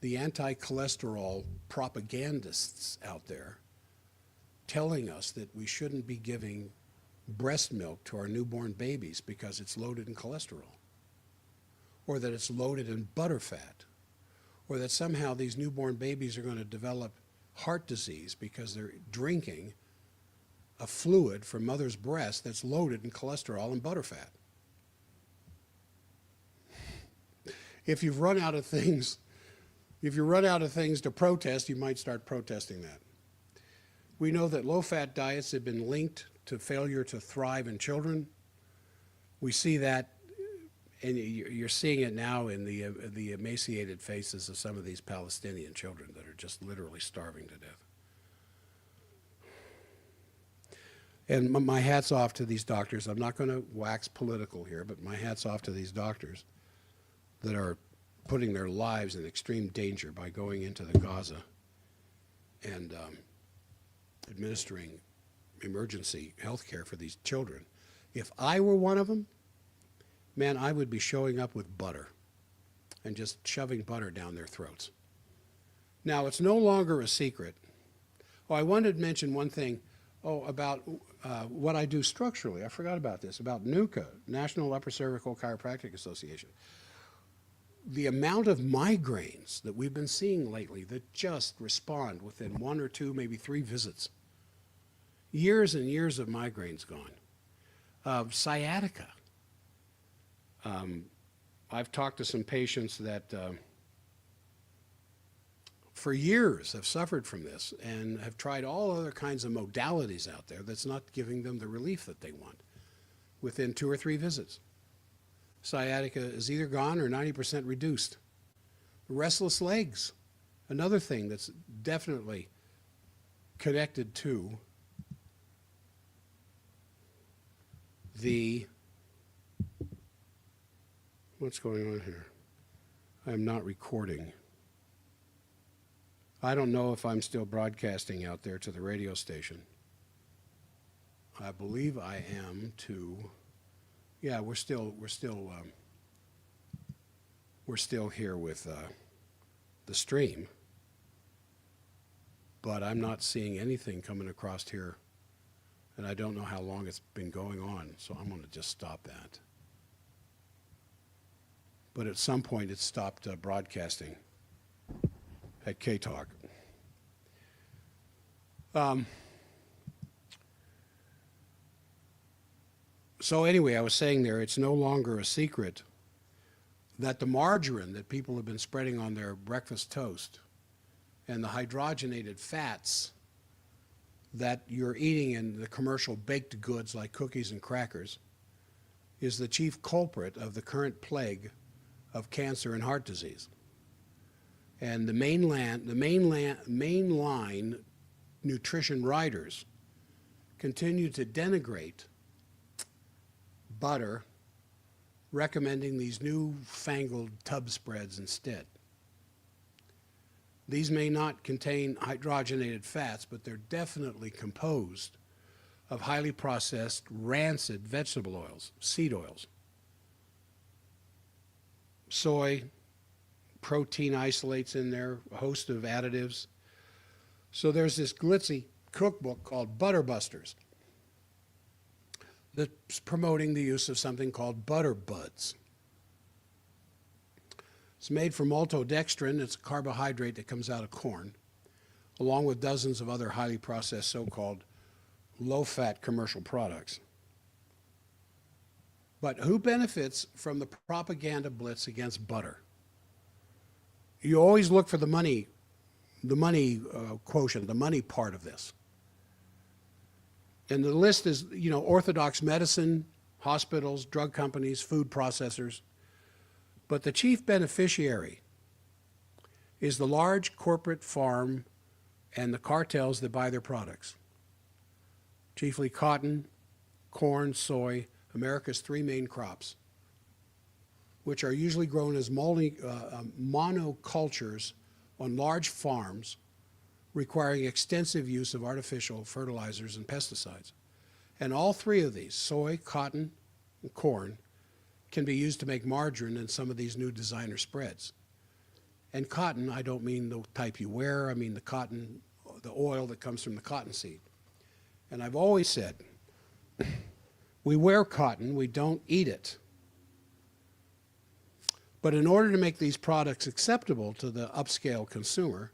the anti-cholesterol propagandists out there telling us that we shouldn't be giving breast milk to our newborn babies because it's loaded in cholesterol, or that it's loaded in butterfat, or that somehow these newborn babies are going to develop heart disease because they're drinking a fluid from mother's breast that's loaded in cholesterol and butterfat. If you've run out of things to protest, you might start protesting that. We know that low-fat diets have been linked to failure to thrive in children. We see that, and you're seeing it now in the emaciated faces of some of these Palestinian children that are just literally starving to death. And my hat's off to these doctors. I'm not going to wax political here, but my hat's off to these doctors that are putting their lives in extreme danger by going into the Gaza and administering emergency health care for these children. If I were one of them, man, I would be showing up with butter and just shoving butter down their throats. Now, it's no longer a secret. Oh, I wanted to mention one thing about what I do structurally. I forgot about this, about NUCA, National Upper Cervical Chiropractic Association. The amount of migraines that we've been seeing lately that just respond within 1 or 2, maybe 3 visits. Years and years of migraines gone. Sciatica. I've talked to some patients that for years have suffered from this and have tried all other kinds of modalities out there that's not giving them the relief that they want within 2 or 3 visits. Sciatica is either gone or 90% reduced. Restless legs, another thing that's definitely connected to what's going on here? I'm not recording. I don't know if I'm still broadcasting out there to the radio station. I believe I am to. Yeah, we're still here with the stream, but I'm not seeing anything coming across here, and I don't know how long it's been going on, so I'm going to just stop that. But at some point, it stopped broadcasting at K-Talk. So anyway, I was saying there, it's no longer a secret that the margarine that people have been spreading on their breakfast toast and the hydrogenated fats that you're eating in the commercial baked goods like cookies and crackers is the chief culprit of the current plague of cancer and heart disease. And the mainline nutrition writers continue to denigrate butter, recommending these newfangled tub spreads instead. These may not contain hydrogenated fats, but they're definitely composed of highly processed, rancid vegetable oils, seed oils, soy, protein isolates in there, a host of additives. So there's this glitzy cookbook called Butter Busters that's promoting the use of something called butter buds. It's made from maltodextrin. It's a carbohydrate that comes out of corn, along with dozens of other highly processed so-called low-fat commercial products. But who benefits from the propaganda blitz against butter? You always look for the money quotient, the money part of this. And the list is, orthodox medicine, hospitals, drug companies, food processors. But the chief beneficiary is the large corporate farm and the cartels that buy their products. Chiefly cotton, corn, soy, America's 3 main crops, which are usually grown as monocultures on large farms, requiring extensive use of artificial fertilizers and pesticides. And all 3 of these, soy, cotton, and corn, can be used to make margarine in some of these new designer spreads. And cotton, I don't mean the type you wear, I mean the cotton, the oil that comes from the cottonseed. And I've always said, we wear cotton, we don't eat it. But in order to make these products acceptable to the upscale consumer,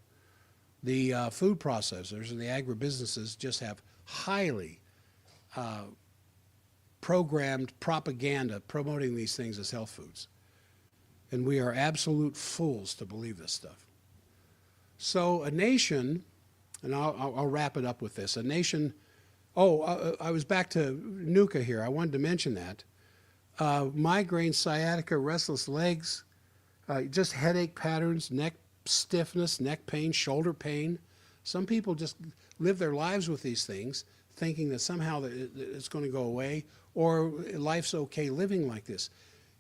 the food processors and the agribusinesses just have highly programmed propaganda promoting these things as health foods. And we are absolute fools to believe this stuff. So a nation And I'll wrap it up with this. A nation, oh, I was back to NUCA here. I wanted to mention that. Migraine, sciatica, restless legs, just headache patterns, neck stiffness, neck pain, shoulder pain. Some people just live their lives with these things, thinking that somehow it's going to go away, or life's okay living like this.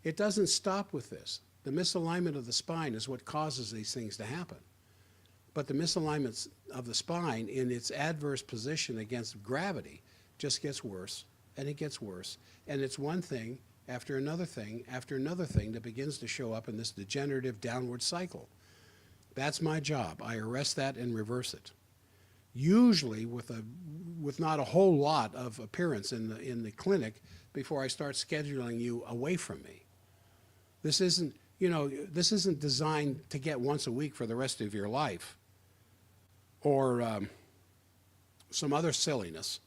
It doesn't stop with this. The misalignment of the spine is what causes these things to happen. But the misalignment of the spine in its adverse position against gravity just gets worse, and it gets worse. And it's one thing after another thing after another thing that begins to show up in this degenerative downward cycle. That's my job. I arrest that and reverse it. Usually with not a whole lot of appearance in the clinic before I start scheduling you away from me. This isn't, this isn't designed to get once a week for the rest of your life, or some other silliness.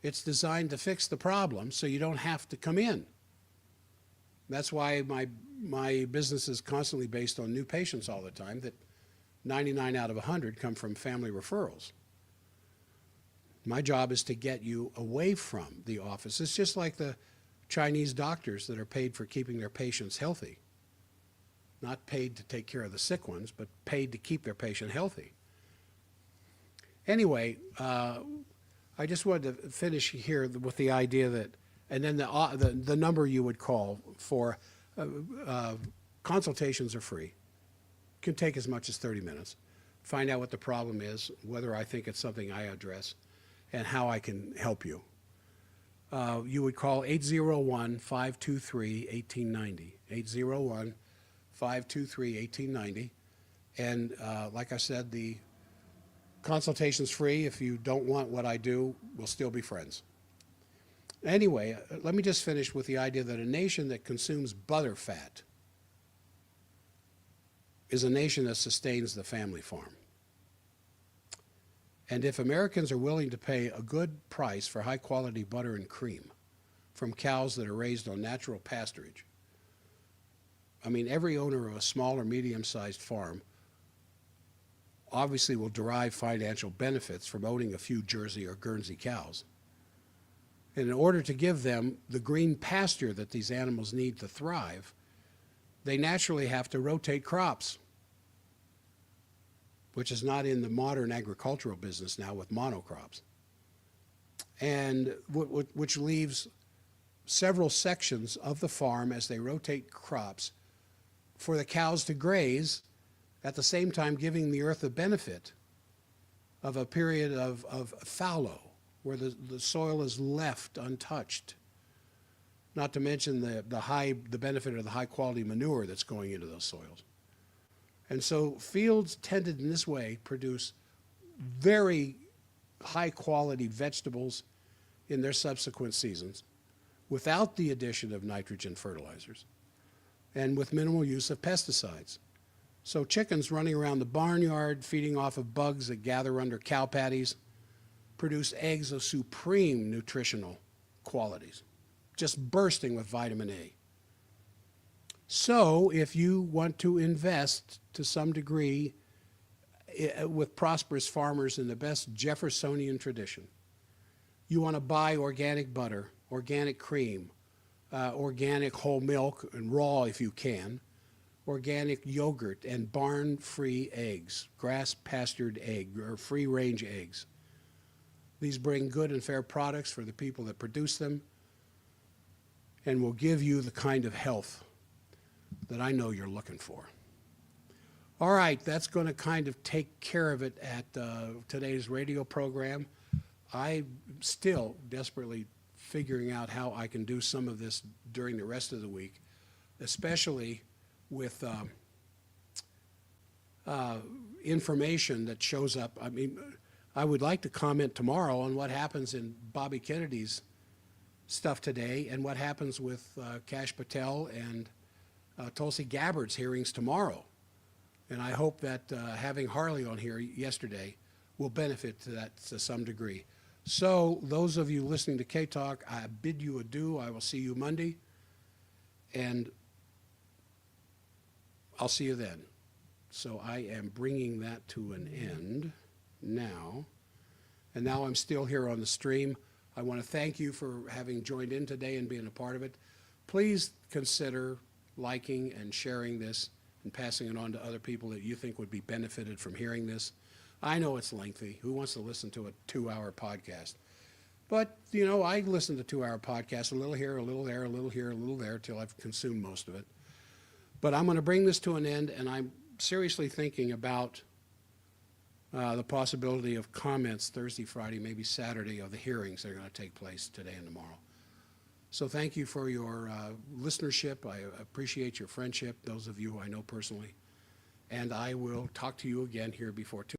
It's designed to fix the problem so you don't have to come in. That's why my business is constantly based on new patients all the time, that 99 out of 100 come from family referrals. My job is to get you away from the office. It's just like the Chinese doctors that are paid for keeping their patients healthy. Not paid to take care of the sick ones, but paid to keep their patient healthy. Anyway, I just wanted to finish here with the idea that, and then the number you would call for consultations are free. Can take as much as 30 minutes. Find out what the problem is, whether I think it's something I address, and how I can help you. You would call 801-523-1890, 801-523-1890. And like I said, the consultation's free. If you don't want what I do, we'll still be friends. Anyway, let me just finish with the idea that a nation that consumes butter fat is a nation that sustains the family farm. And if Americans are willing to pay a good price for high quality butter and cream from cows that are raised on natural pasturage, I mean, every owner of a small or medium-sized farm obviously will derive financial benefits from owning a few Jersey or Guernsey cows. And in order to give them the green pasture that these animals need to thrive, they naturally have to rotate crops, which is not in the modern agricultural business now with monocrops, and which leaves several sections of the farm as they rotate crops for the cows to graze, at the same time giving the earth a benefit of a period of fallow, where the soil is left untouched, not to mention the benefit of the high quality manure that's going into those soils. And so fields tended in this way produce very high quality vegetables in their subsequent seasons without the addition of nitrogen fertilizers and with minimal use of pesticides. So chickens running around the barnyard feeding off of bugs that gather under cow patties produce eggs of supreme nutritional qualities, just bursting with vitamin A. So if you want to invest to some degree with prosperous farmers in the best Jeffersonian tradition, you want to buy organic butter, organic cream, organic whole milk and raw if you can, organic yogurt and barn-free eggs, grass-pastured egg or free-range eggs. These bring good and fair products for the people that produce them and will give you the kind of health that I know you're looking for. All right, that's going to kind of take care of it at today's radio program. I'm still desperately figuring out how I can do some of this during the rest of the week, especially with information that shows up. I mean, I would like to comment tomorrow on what happens in Bobby Kennedy's stuff today and what happens with Kash Patel and Tulsi Gabbard's hearings tomorrow. And I hope that having Harley on here yesterday will benefit to that to some degree. So those of you listening to K-Talk, I bid you adieu. I will see you Monday, and I'll see you then. So I am bringing that to an end now. And now I'm still here on the stream. I want to thank you for having joined in today and being a part of it. Please consider liking and sharing this and passing it on to other people that you think would be benefited from hearing this. I know it's lengthy. Who wants to listen to a 2-hour podcast? But, you know, I listen to 2-hour podcasts, a little here, a little there, a little here, a little there, till I've consumed most of it. But I'm going to bring this to an end, and I'm seriously thinking about the possibility of comments Thursday, Friday, maybe Saturday of the hearings that are going to take place today and tomorrow. So thank you for your listenership. I appreciate your friendship, those of you who I know personally. And I will talk to you again here before too